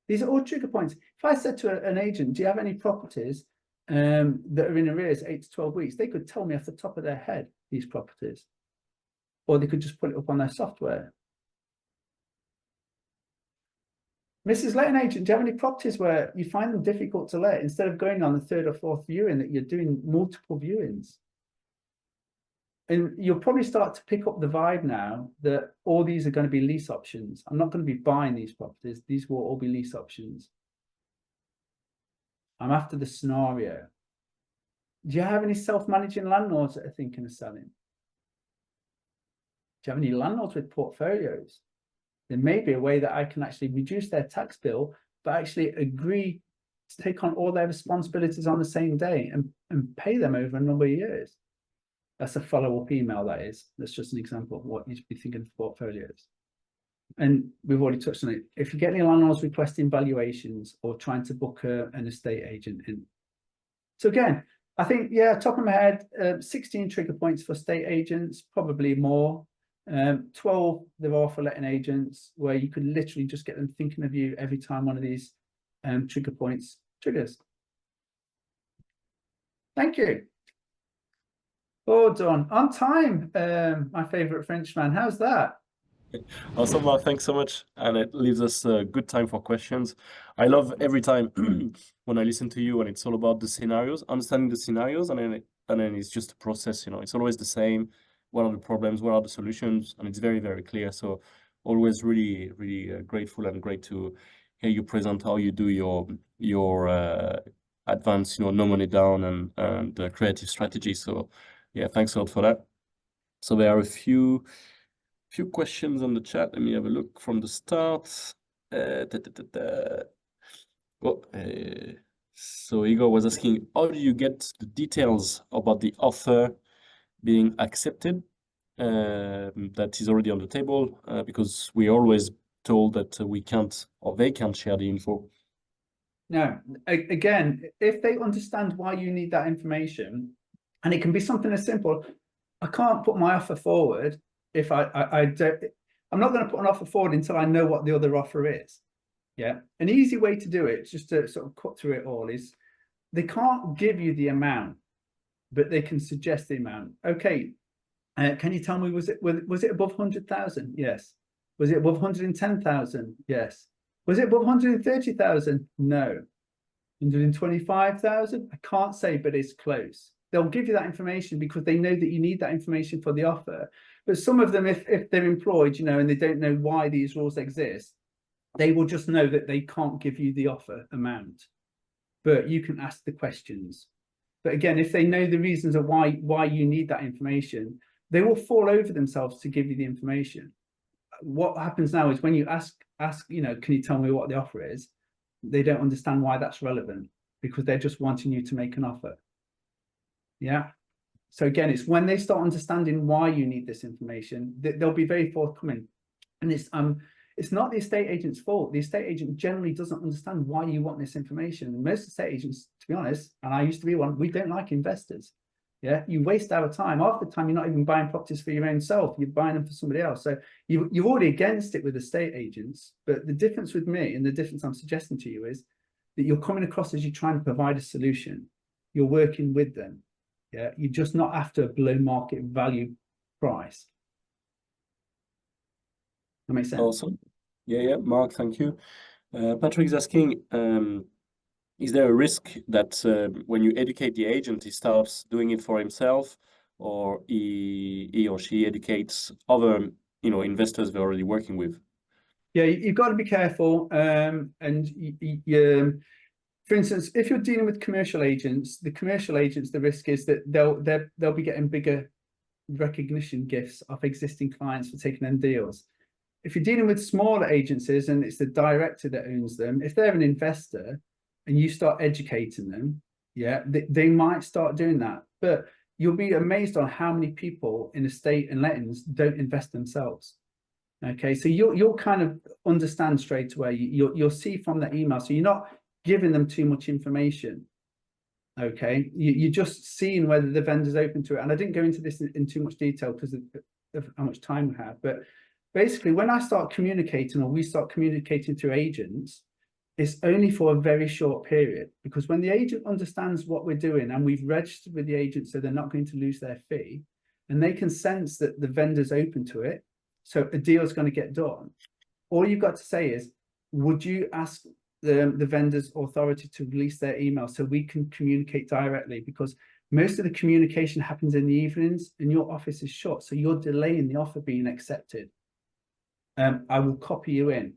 These are all trigger points. If I said to an agent, do you have any properties that are in arrears 8 to 12 weeks? They could tell me off the top of their head, these properties. Or they could just put it up on their software. Mrs. Letting Agent, do you have any properties where you find them difficult to let? Instead of going on the 3rd or 4th viewing, that you're doing multiple viewings? And you'll probably start to pick up the vibe now that all these are going to be lease options. I'm not going to be buying these properties. These will all be lease options. I'm after the scenario. Do you have any self-managing landlords that are thinking of selling? Do you have any landlords with portfolios? There may be a way that I can actually reduce their tax bill, but actually agree to take on all their responsibilities on the same day and pay them over a number of years. That's a follow-up email, that is. That's just an example of what you should be thinking of portfolios. And we've already touched on it. If you get any landlords requesting valuations or trying to book an estate agent in. So again, I think, yeah, top of my head, 16 trigger points for estate agents, probably more. 12 there are for letting agents, where you could literally just get them thinking of you every time one of these trigger points triggers. Thank you. Oh, done on time. My favorite Frenchman. How's that? Awesome, Mark. Thanks so much. And it leaves us a good time for questions. I love every time when I listen to you and it's all about the scenarios, understanding the scenarios, and then it's just a process, you know, it's always the same. What are the problems? What are the solutions? And it's very, very clear. So always really, really grateful and great to hear you present how you do your advanced, you know, no money down and creative strategy. So yeah, thanks a lot for that. So there are a few questions on the chat. Let me have a look from the start. So Igor was asking, how do you get the details about the offer being accepted that is already on the table? Because we're always told that we can't, or they can't share the info. No, again, if they understand why you need that information, and it can be something as simple, I can't put my offer forward if I'm not going to put an offer forward until I know what the other offer is. Yeah, an easy way to do it, just to sort of cut through it all, is they can't give you the amount, but they can suggest the amount. Okay, can you tell me, was it above 100,000? Yes. Was it above 110,000? Yes. Was it above 130,000? No. 125,000? I can't say, but it's close. They'll give you that information because they know that you need that information for the offer. But some of them, if they're employed, you know, and they don't know why these rules exist, they will just know that they can't give you the offer amount. But you can ask the questions. But again, if they know the reasons of why you need that information, they will fall over themselves to give you the information. What happens now is when you ask, you know, can you tell me what the offer is? They don't understand why that's relevant because they're just wanting you to make an offer. Yeah. So again, it's when they start understanding why you need this information, they'll be very forthcoming. And it's not the estate agent's fault. The estate agent generally doesn't understand why you want this information. And most estate agents, to be honest, and I used to be one, we don't like investors. Yeah, you waste our time. Half the time, you're not even buying properties for your own self. You're buying them for somebody else. So you're already against it with estate agents. But the difference with me and the difference I'm suggesting to you is that you're coming across as you're trying to provide a solution. You're working with them. Yeah, you're just not after a below market value price. That makes sense. Awesome. Yeah, Mark, thank you. Patrick's asking, is there a risk that when you educate the agent, he starts doing it for himself, or he or she educates other, you know, investors they're already working with? Yeah, you've got to be careful. For instance, if you're dealing with commercial agents, the risk is that they'll be getting bigger recognition gifts of existing clients for taking them deals. If you're dealing with smaller agencies and it's the director that owns them, if they're an investor and you start educating them, yeah, they might start doing that. But you'll be amazed on how many people in estate and lettings don't invest themselves. Okay, so you'll kind of understand straight away. You'll see from the email. So you're not giving them too much information. Okay, you're just seeing whether the vendor's open to it. And I didn't go into this in too much detail because of how much time we have. But basically, when I start communicating, or we start communicating through agents, it's only for a very short period, because when the agent understands what we're doing and we've registered with the agent so they're not going to lose their fee, and they can sense that the vendor's open to it, so a deal is going to get done, all you've got to say is, would you ask the vendor's authority to release their email so we can communicate directly? Because most of the communication happens in the evenings and your office is shut, so you're delaying the offer being accepted. I will copy you in.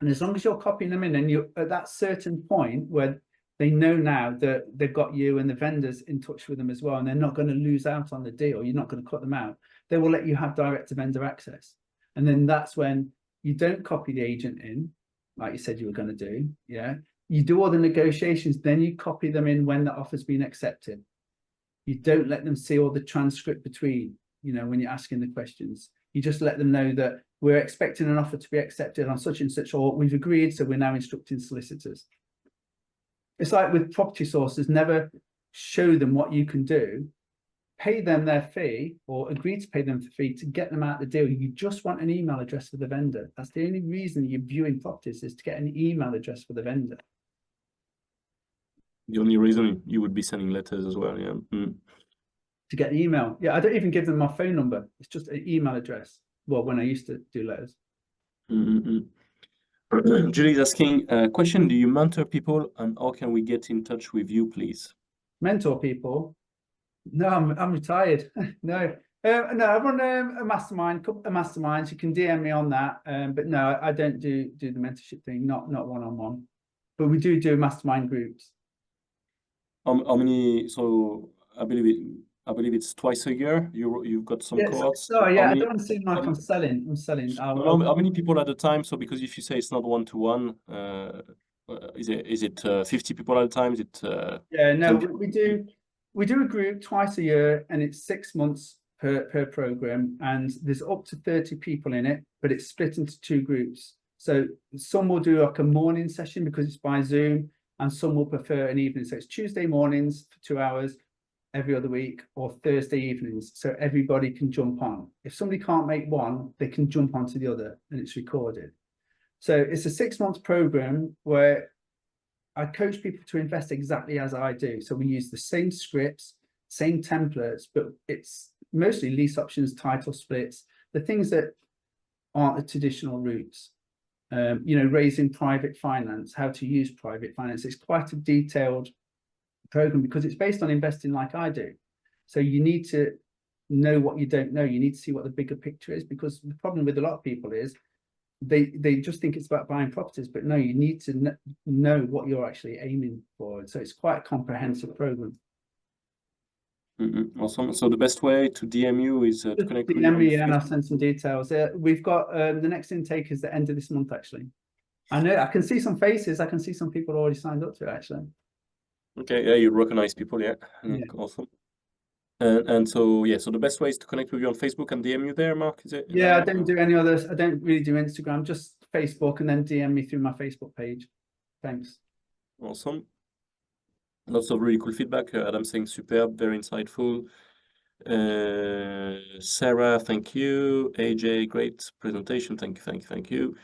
And as long as you're copying them in, and you're at that certain point where they know now that they've got you and the vendors in touch with them as well, and they're not going to lose out on the deal, you're not going to cut them out, they will let you have direct to vendor access. And then that's when you don't copy the agent in, like you said you were going to do. Yeah. You do all the negotiations, then you copy them in when the offer's been accepted. You don't let them see all the transcript between, you know, when you're asking the questions. You just let them know that we're expecting an offer to be accepted on such and such, or we've agreed, so we're now instructing solicitors. It's like with property sources, never show them what you can do, pay them their fee or agree to pay them the fee to get them out the deal. You just want an email address for the vendor. That's the only reason you're viewing properties, is to get an email address for the vendor. The only reason you would be sending letters as well, yeah. To get the email. Yeah, I don't even give them my phone number. It's just an email address. Well, when I used to do letters. Julie's asking a question: do you mentor people, and how can we get in touch with you, please? Mentor people? No, I'm retired. No. No, I run a mastermind, couple of masterminds. You can DM me on that. But no, I don't do the mentorship thing, not one-on-one. But we do mastermind groups. How many? So I believe it's twice a year. You've got some cohorts. So yeah, I don't want to seem like I'm selling. How many people at a time? So because if you say it's not one-to-one, is it 50 people at a time? Is it yeah, no, we do a group twice a year, and it's 6 months per program, and there's up to 30 people in it, but it's split into 2 groups. So some will do like a morning session because it's by Zoom, and some will prefer an evening. So it's Tuesday mornings for 2 hours every other week, or Thursday evenings, so everybody can jump on. If somebody can't make one, they can jump onto the other, and it's recorded. So it's a 6-month program where I coach people to invest exactly as I do. So we use the same scripts, same templates, but it's mostly lease options, title splits, the things that aren't the traditional routes. You know, raising private finance, how to use private finance. It's quite a detailed program because it's based on investing like I do. So you need to know what you don't know. You need to see what the bigger picture is, because the problem with a lot of people is they just think it's about buying properties, but no, you need to know what you're actually aiming for. So it's quite a comprehensive program. Awesome. So the best way to DM you is to connect with you. DM me and I'll send some details. We've got the next intake is the end of this month, actually. I know, I can see some faces. I can see some people already signed up to it, actually. Okay, yeah, you recognize people, yeah. Yeah. Awesome. And so yeah, so the best way is to connect with you on Facebook and DM you there, Mark, is it? Yeah, I don't do any others. I don't really do Instagram, just Facebook, and then DM me through my Facebook page. Thanks. Awesome. Lots of really cool feedback. Adam saying superb, very insightful. Sarah, thank you. AJ, great presentation. Thank you.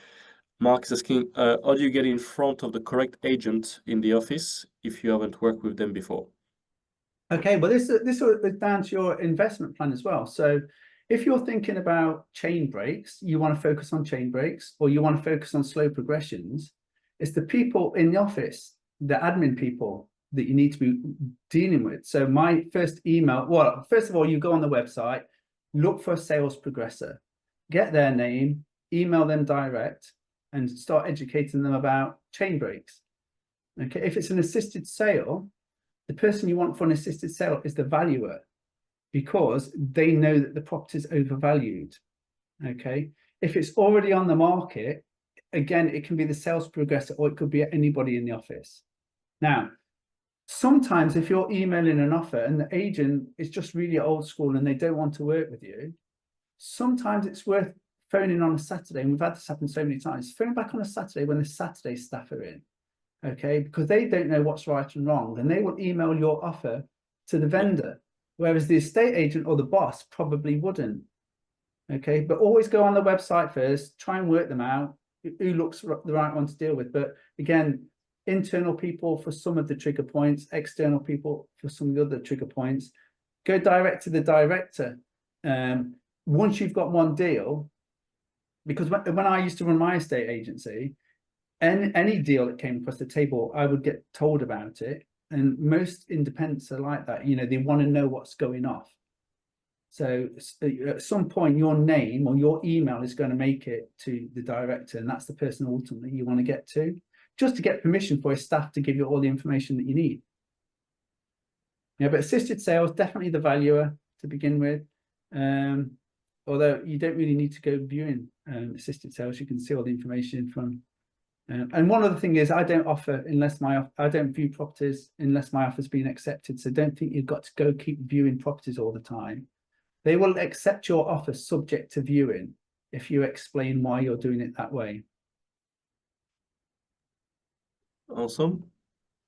Mark is asking, how do you get in front of the correct agent in the office if you haven't worked with them before? Okay, well, this is down to your investment plan as well. So if you're thinking about chain breaks, you want to focus on chain breaks, or you want to focus on slow progressions, it's the people in the office, the admin people, that you need to be dealing with. So my first email, well, first of all, you go on the website, look for a sales progressor, get their name, email them direct, and start educating them about chain breaks. Okay, if it's an assisted sale, the person you want for an assisted sale is the valuer, because they know that the property is overvalued. Okay, if it's already on the market, again, it can be the sales progressor, or it could be anybody in the office. Now, sometimes if you're emailing an offer and the agent is just really old school and they don't want to work with you, sometimes it's worth phoning on a Saturday, and we've had this happen so many times. Phone back on a Saturday when the Saturday staff are in, okay, because they don't know what's right and wrong, and they will email your offer to the vendor, whereas the estate agent or the boss probably wouldn't. Okay, but always go on the website first, try and work them out, who looks the right one to deal with. But again, internal people for some of the trigger points, external people for some of the other trigger points. Go direct to the director. Once you've got one deal, because when I used to run my estate agency, any deal that came across the table, I would get told about it, And most independents are like that. You know, they want to know what's going off. So at some point, your name or your email is going to make it to the director, and that's the person ultimately you want to get to, just to get permission for his staff to give you all the information that you need. Yeah, but assisted sales, definitely the valuer to begin with. Although you don't really need to go viewing assisted sales, you can see all the information from. And one other thing is, I don't offer I don't view properties unless my offer's been accepted. So don't think you've got to go keep viewing properties all the time. They will accept your offer subject to viewing if you explain why you're doing it that way. Awesome.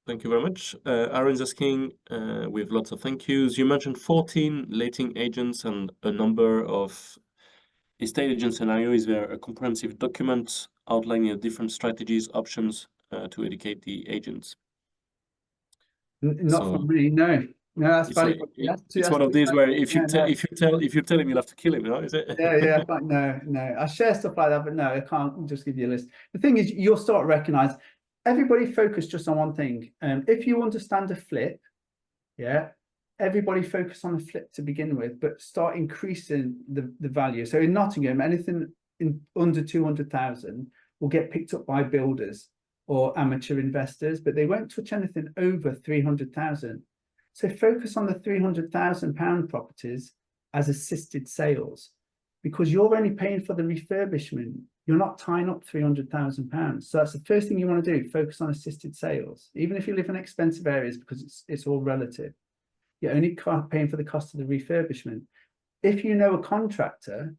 Thank you very much. Aaron's asking, with lots of thank yous, you mentioned 14 letting agents and a number of estate agent scenario. Is there a comprehensive document outlining the different strategies, options to educate the agents? Not from me, no. No, that's valuable. It's one of these where if you tell him, you'll have to kill him, you know, is it? Yeah. Like, no. I share stuff like that, but no, I can't just give you a list. The thing is, you'll start recognize everybody focus just on one thing. If you understand a flip, yeah, everybody focus on a flip to begin with, but start increasing the value. So in Nottingham, anything under 200,000 will get picked up by builders or amateur investors, but they won't touch anything over 300,000. So focus on the £300,000 properties as assisted sales, because you're only paying for the refurbishment. You're not tying up £300,000. So that's the first thing you want to do, focus on assisted sales, even if you live in expensive areas, because it's all relative. You're only paying for the cost of the refurbishment. If you know a contractor,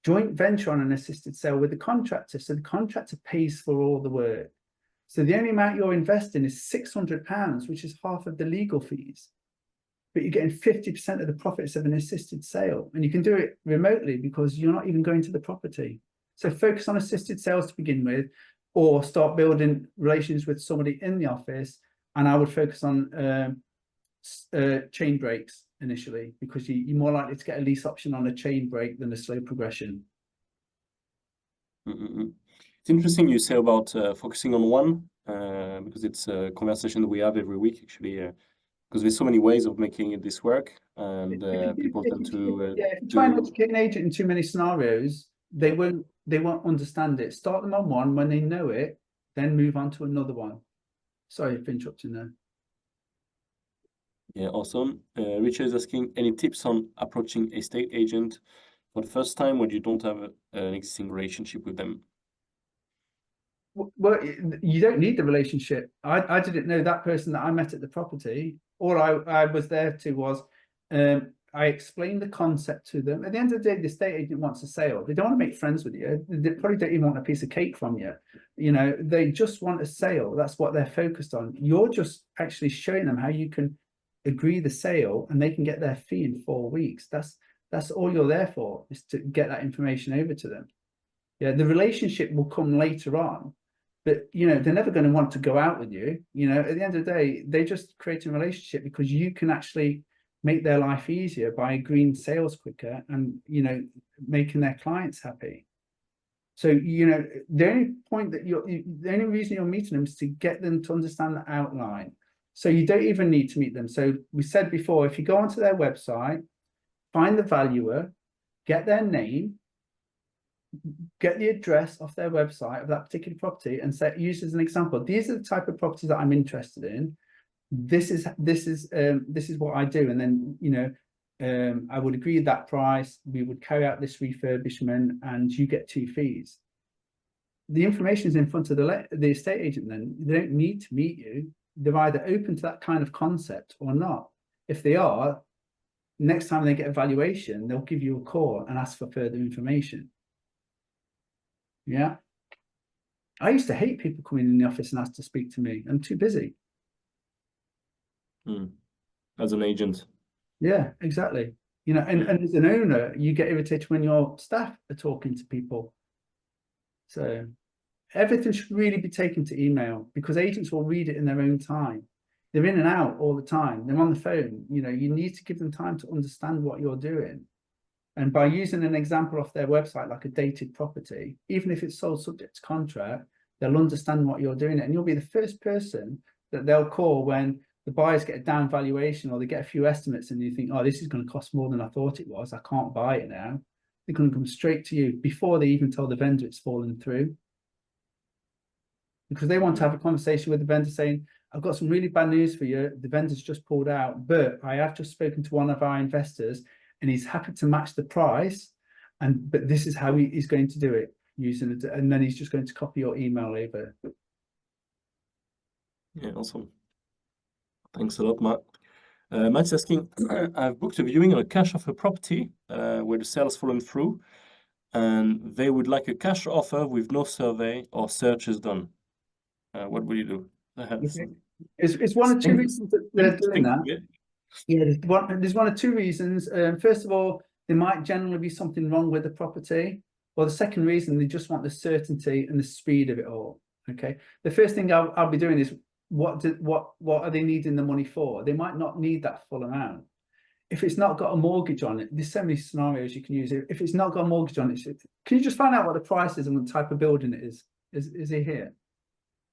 joint venture on an assisted sale with the contractor, so the contractor pays for all the work. So the only amount you're investing is £600, which is half of the legal fees. But you're getting 50% of the profits of an assisted sale. And you can do it remotely because you're not even going to the property. So focus on assisted sales to begin with, or start building relations with somebody in the office. And I would focus on chain breaks initially, because you're more likely to get a lease option on a chain break than a slow progression. It's interesting you say about focusing on one, because it's a conversation that we have every week, actually. Because there's so many ways of making this work, and people tend to. If you try and educate an agent in too many scenarios, they won't understand it. Start them on one. When they know it, then move on to another one. Sorry for interrupting there. Yeah, awesome. Richard is asking, any tips on approaching a estate agent for the first time when you don't have an existing relationship with them? Well, you don't need the relationship. I didn't know that person that I met at the property. All I was there to was, I explained the concept to them. At the end of the day, the estate agent wants a sale. They don't want to make friends with you. They probably don't even want a piece of cake from you. You know, they just want a sale. That's what they're focused on. You're just actually showing them how you can agree the sale and they can get their fee in 4 weeks. That's all you're there for, is to get that information over to them. Yeah, the relationship will come later on. But, you know, they're never going to want to go out with you. You know, at the end of the day, they just create a relationship because you can actually make their life easier by agreeing sales quicker and, you know, making their clients happy. So, you know, the only reason you're meeting them is to get them to understand the outline. So you don't even need to meet them. So we said before, if you go onto their website, find the valuer, get their name, get the address off their website of that particular property, and say, use as an example, these are the type of properties that I'm interested in. This is what I do. And then, you know, I would agree that price. We would carry out this refurbishment, and you get 2 fees. The information is in front of the estate agent. Then they don't need to meet you. They're either open to that kind of concept or not. If they are, next time they get a valuation, they'll give you a call and ask for further information. Yeah. I used to hate people coming in the office and ask to speak to me. I'm too busy. As an agent. Yeah, exactly. You know, and as an owner, you get irritated when your staff are talking to people. So everything should really be taken to email, because agents will read it in their own time. They're in and out all the time. They're on the phone. You know, you need to give them time to understand what you're doing. And by using an example off their website, like a dated property, even if it's sold subject to contract, they'll understand what you're doing. And you'll be the first person that they'll call when the buyers get a down valuation, or they get a few estimates, and you think, oh, this is going to cost more than I thought it was. I can't buy it now. They're going to come straight to you before they even tell the vendor it's fallen through, because they want to have a conversation with the vendor saying, I've got some really bad news for you. The vendor's just pulled out, but I have just spoken to one of our investors and he's happy to match the price. But this is how he's going to do it using it. And then he's just going to copy your email over. Yeah, awesome. Thanks a lot, Matt. Matt's asking, I've booked a viewing on a cash offer property where the sale has fallen through, and they would like a cash offer with no survey or searches done. What will you do? It's one or two reasons that they're doing that. Yeah, there's one or two reasons. First of all, there might generally be something wrong with the property. Or the second reason, they just want the certainty and the speed of it all. Okay. The first thing I'll be doing is what are they needing the money for? They might not need that full amount. If it's not got a mortgage on it, there's so many scenarios you can use. If it's not got a mortgage on it, can you just find out what the price is and what type of building it is? Is he here?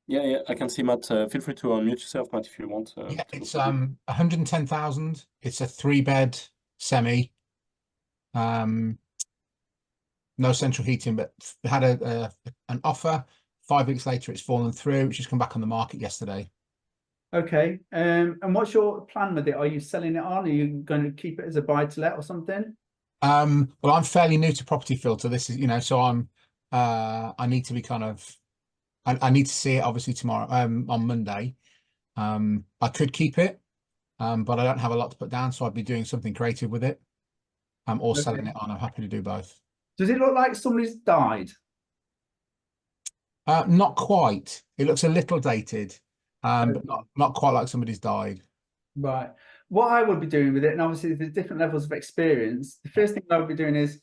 Yeah, I can see Matt. Feel free to unmute yourself, Matt, if you want. Yeah, it's 110,000. It's a 3-bed semi. No central heating, but had an offer. 5 weeks later, it's fallen through. It's just come back on the market yesterday. Okay. And what's your plan with it? Are you selling it on? Are you going to keep it as a buy to let or something? Well, I'm fairly new to Property Filter. This is, so I'm I need to be kind of I need to see it obviously tomorrow, on Monday. I could keep it, but I don't have a lot to put down, so I'd be doing something creative with it. Or selling it on. I'm happy to do both. Does it look like somebody's died? Not quite. It looks a little dated, but not quite like somebody's died. Right. What I would be doing with it, and obviously there's different levels of experience. The first thing I would be doing is,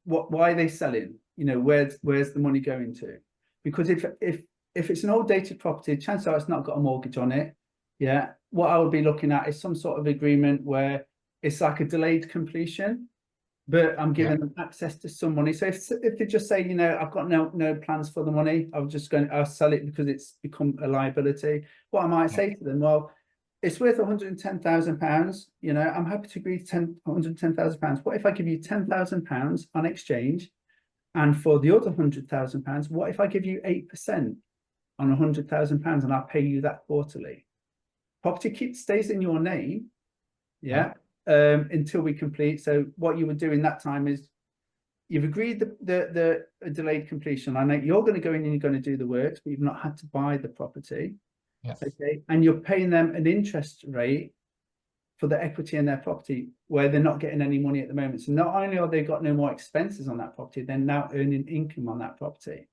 why are they selling? Where's the money going to? Because if it's an old dated property, chances are it's not got a mortgage on it. Yeah. What I would be looking at is some sort of agreement where it's like a delayed completion, but I'm giving them access to some money. So if they just say, I've got no plans for the money, I'll sell it because it's become a liability. What I might say to them, well, it's worth £110,000. I'm happy to agree to £110,000. What if I give you £10,000 on exchange? And for the other £100,000, what if I give you 8% on £100,000 and I'll pay you that quarterly? Property stays in your name, until we complete. So what you would do in that time is you've agreed the delayed completion. I know you're going to go in and you're going to do the works, but you've not had to buy the property. Yes. Okay, and you're paying them an interest rate for the equity in their property where they're not getting any money at the moment. So not only are they got no more expenses on that property, they're now earning income on that property.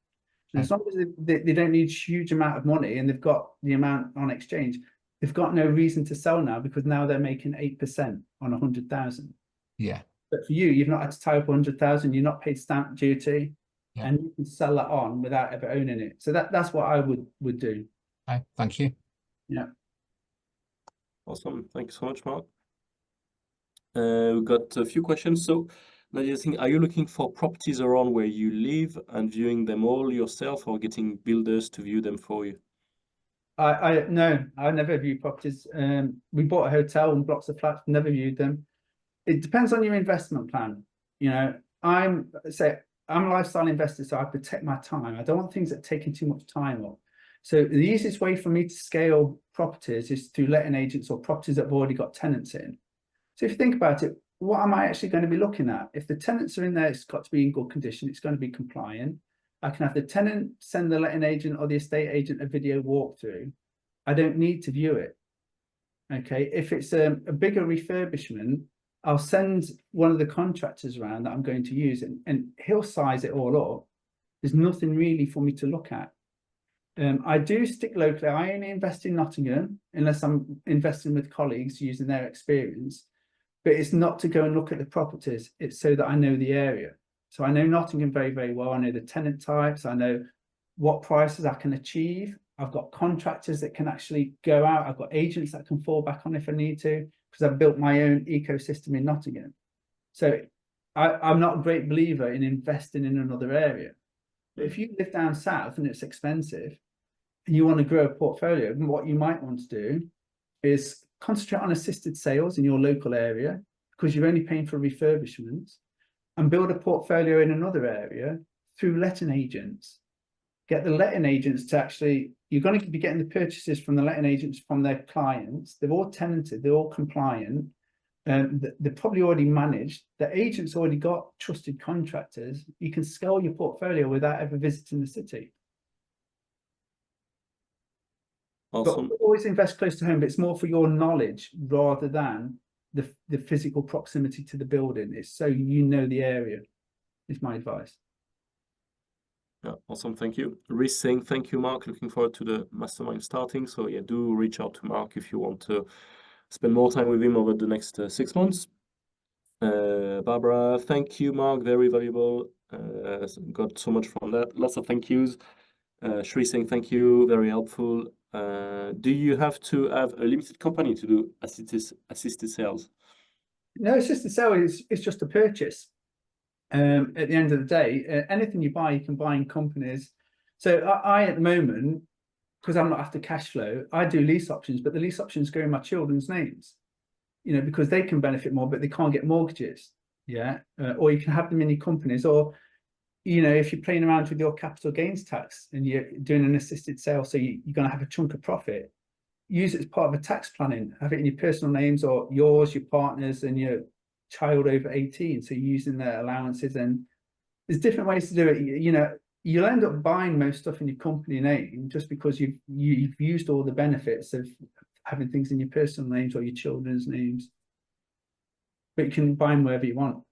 And as long as they don't need a huge amount of money and they've got the amount on exchange, they've got no reason to sell now because now they're making 8% on 100,000. Yeah. But for you, you've not had to tie up 100,000. You're not paid stamp duty, and you can sell that on without ever owning it. So that's what I would do. Okay, thank you. Yeah. Awesome. Thank you so much, Mark. We've got a few questions. So, Nadia, are you looking for properties around where you live and viewing them all yourself, or getting builders to view them for you? No, I never view properties. We bought a hotel and blocks of flats, never viewed them. It depends on your investment plan. I'm a lifestyle investor, so I protect my time. I don't want things that are taking too much time up. So the easiest way for me to scale properties is through letting agents or properties that have already got tenants in. So if you think about it, what am I actually going to be looking at? If the tenants are in there, it's got to be in good condition. It's going to be compliant. I can have the tenant send the letting agent or the estate agent a video walkthrough. I don't need to view it. Okay. If it's a bigger refurbishment, I'll send one of the contractors around that I'm going to use, and he'll size it all up. There's nothing really for me to look at. I do stick locally. I only invest in Nottingham unless I'm investing with colleagues using their experience, but it's not to go and look at the properties. It's so that I know the area. So I know Nottingham very, very well. I know the tenant types. I know what prices I can achieve. I've got contractors that can actually go out. I've got agents that can fall back on if I need to, because I've built my own ecosystem in Nottingham. So I'm not a great believer in investing in another area. But if you live down south and it's expensive, and you want to grow a portfolio, then what you might want to do is concentrate on assisted sales in your local area, because you're only paying for refurbishments, and build a portfolio in another area through letting agents. Get the letting agents to actually, you're going to be getting the purchases from the letting agents from their clients. They're all tenanted, they're all compliant, they're probably already managed. The agent's already got trusted contractors. You can scale your portfolio without ever visiting the city. Awesome. But always invest close to home, but it's more for your knowledge rather than the physical proximity to the building. It's so you know the area, is my advice. Yeah, awesome. Thank you. Reese saying, thank you, Mark. Looking forward to the mastermind starting. So yeah, do reach out to Mark if you want to spend more time with him over the next 6 months. Barbara, thank you, Mark. Very valuable. Got so much from that. Lots of thank yous. Shri saying, thank you. Very helpful. Do you have to have a limited company to do assisted sales? No, assisted sale is just a purchase. At the end of the day, anything you buy, you can buy in companies. So I at the moment, because I'm not after cash flow, I do lease options, but the lease options go in my children's names, you know, because they can benefit more, but they can't get mortgages. Yeah. Or you can have them in your companies, or, you know, if you're playing around with your capital gains tax and you're doing an assisted sale, so you're going to have a chunk of profit, use it as part of a tax planning, have it in your personal names or yours, your partner's, and your child over 18, so you're using their allowances. And there's different ways to do it. You know, you'll end up buying most stuff in your company name just because you've used all the benefits of having things in your personal names or your children's names, but you can buy them wherever you want.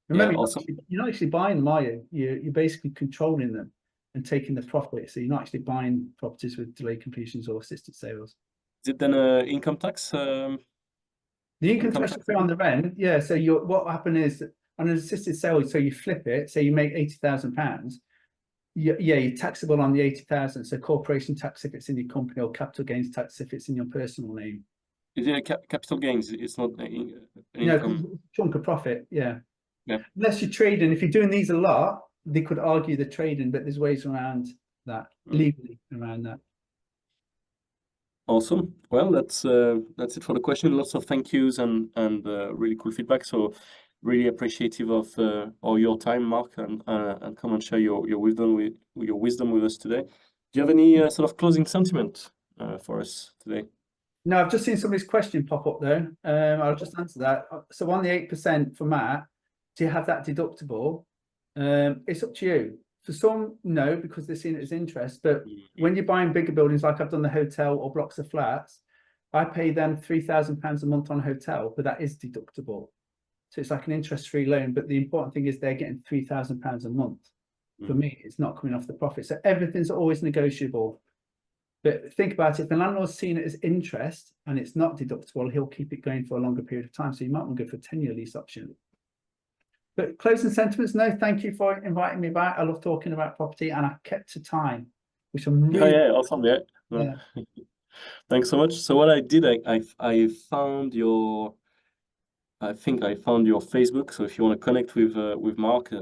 Remember, Yeah, awesome. you're not actually buying them, are you? You're basically controlling them and taking the profit, so you're not actually buying properties with delayed completions or assisted sales. Is it then income tax? The income tax on the rent, yeah. So what happened is on an assisted sale, so you flip it, so you make £80,000. Yeah, you're taxable on the 80,000. So corporation tax if it's in your company, or capital gains tax if it's in your personal name. Is it a capital gains? It's not an No, income. chunk of profit, yeah. Yeah. Unless you're trading, if you're doing these a lot, they could argue the trading, but there's ways around that, legally around that. Awesome. Well, that's it for the question. Lots of thank yous and really cool feedback. So really appreciative of all your time, Mark, and come and share your wisdom with us today. Do you have any sort of closing sentiment for us today? No, I've just seen somebody's question pop up though. I'll just answer that. So on the 8% for Matt, do you have that deductible? It's up to you. For some, no, because they're seeing it as interest. But when you're buying bigger buildings, like I've done the hotel or blocks of flats, I pay them £3,000 a month on a hotel, but that is deductible. So it's like an interest-free loan. But the important thing is they're getting £3,000 a month. For me, it's not coming off the profit. So everything's always negotiable. But think about it, if the landlord's seen it as interest and it's not deductible, he'll keep it going for a longer period of time. So you might want to go for a 10-year lease option. But closing sentiments, no, thank you for inviting me back. I love talking about property, and I kept to time, which I'm really... Yeah, awesome. Yeah. Yeah. Thanks so much. So what I did, I found your, I think I found your Facebook. So if you want to connect with Mark,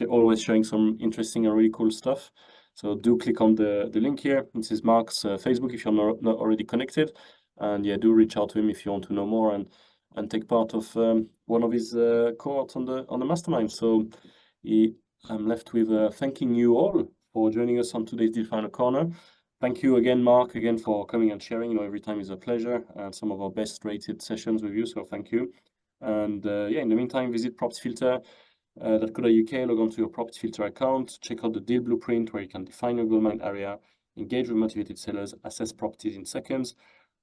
always sharing some interesting and really cool stuff. So do click on the link here. This is Mark's Facebook if you're not already connected. And yeah, do reach out to him if you want to know more and take part of one of his cohorts on the mastermind. So I'm left with thanking you all for joining us on today's Deal Finder Corner. Thank you again, Mark, again for coming and sharing. You know, every time is a pleasure, and some of our best rated sessions with you. So thank you. And yeah, in the meantime, visit PropsFilter.co.uk, log on to your PropsFilter account, check out the deal blueprint where you can define your goldmine area, engage with motivated sellers, assess properties in seconds,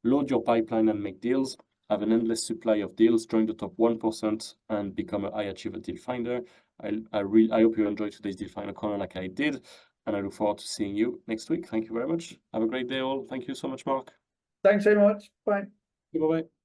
load your pipeline and make deals, have an endless supply of deals, join the top 1% and become a high achiever deal finder. I hope you enjoyed today's Deal Finder Corner like I did, and I look forward to seeing you next week. Thank you very much. Have a great day all. Thank you so much, Mark. Thanks very much. Bye. Bye-bye.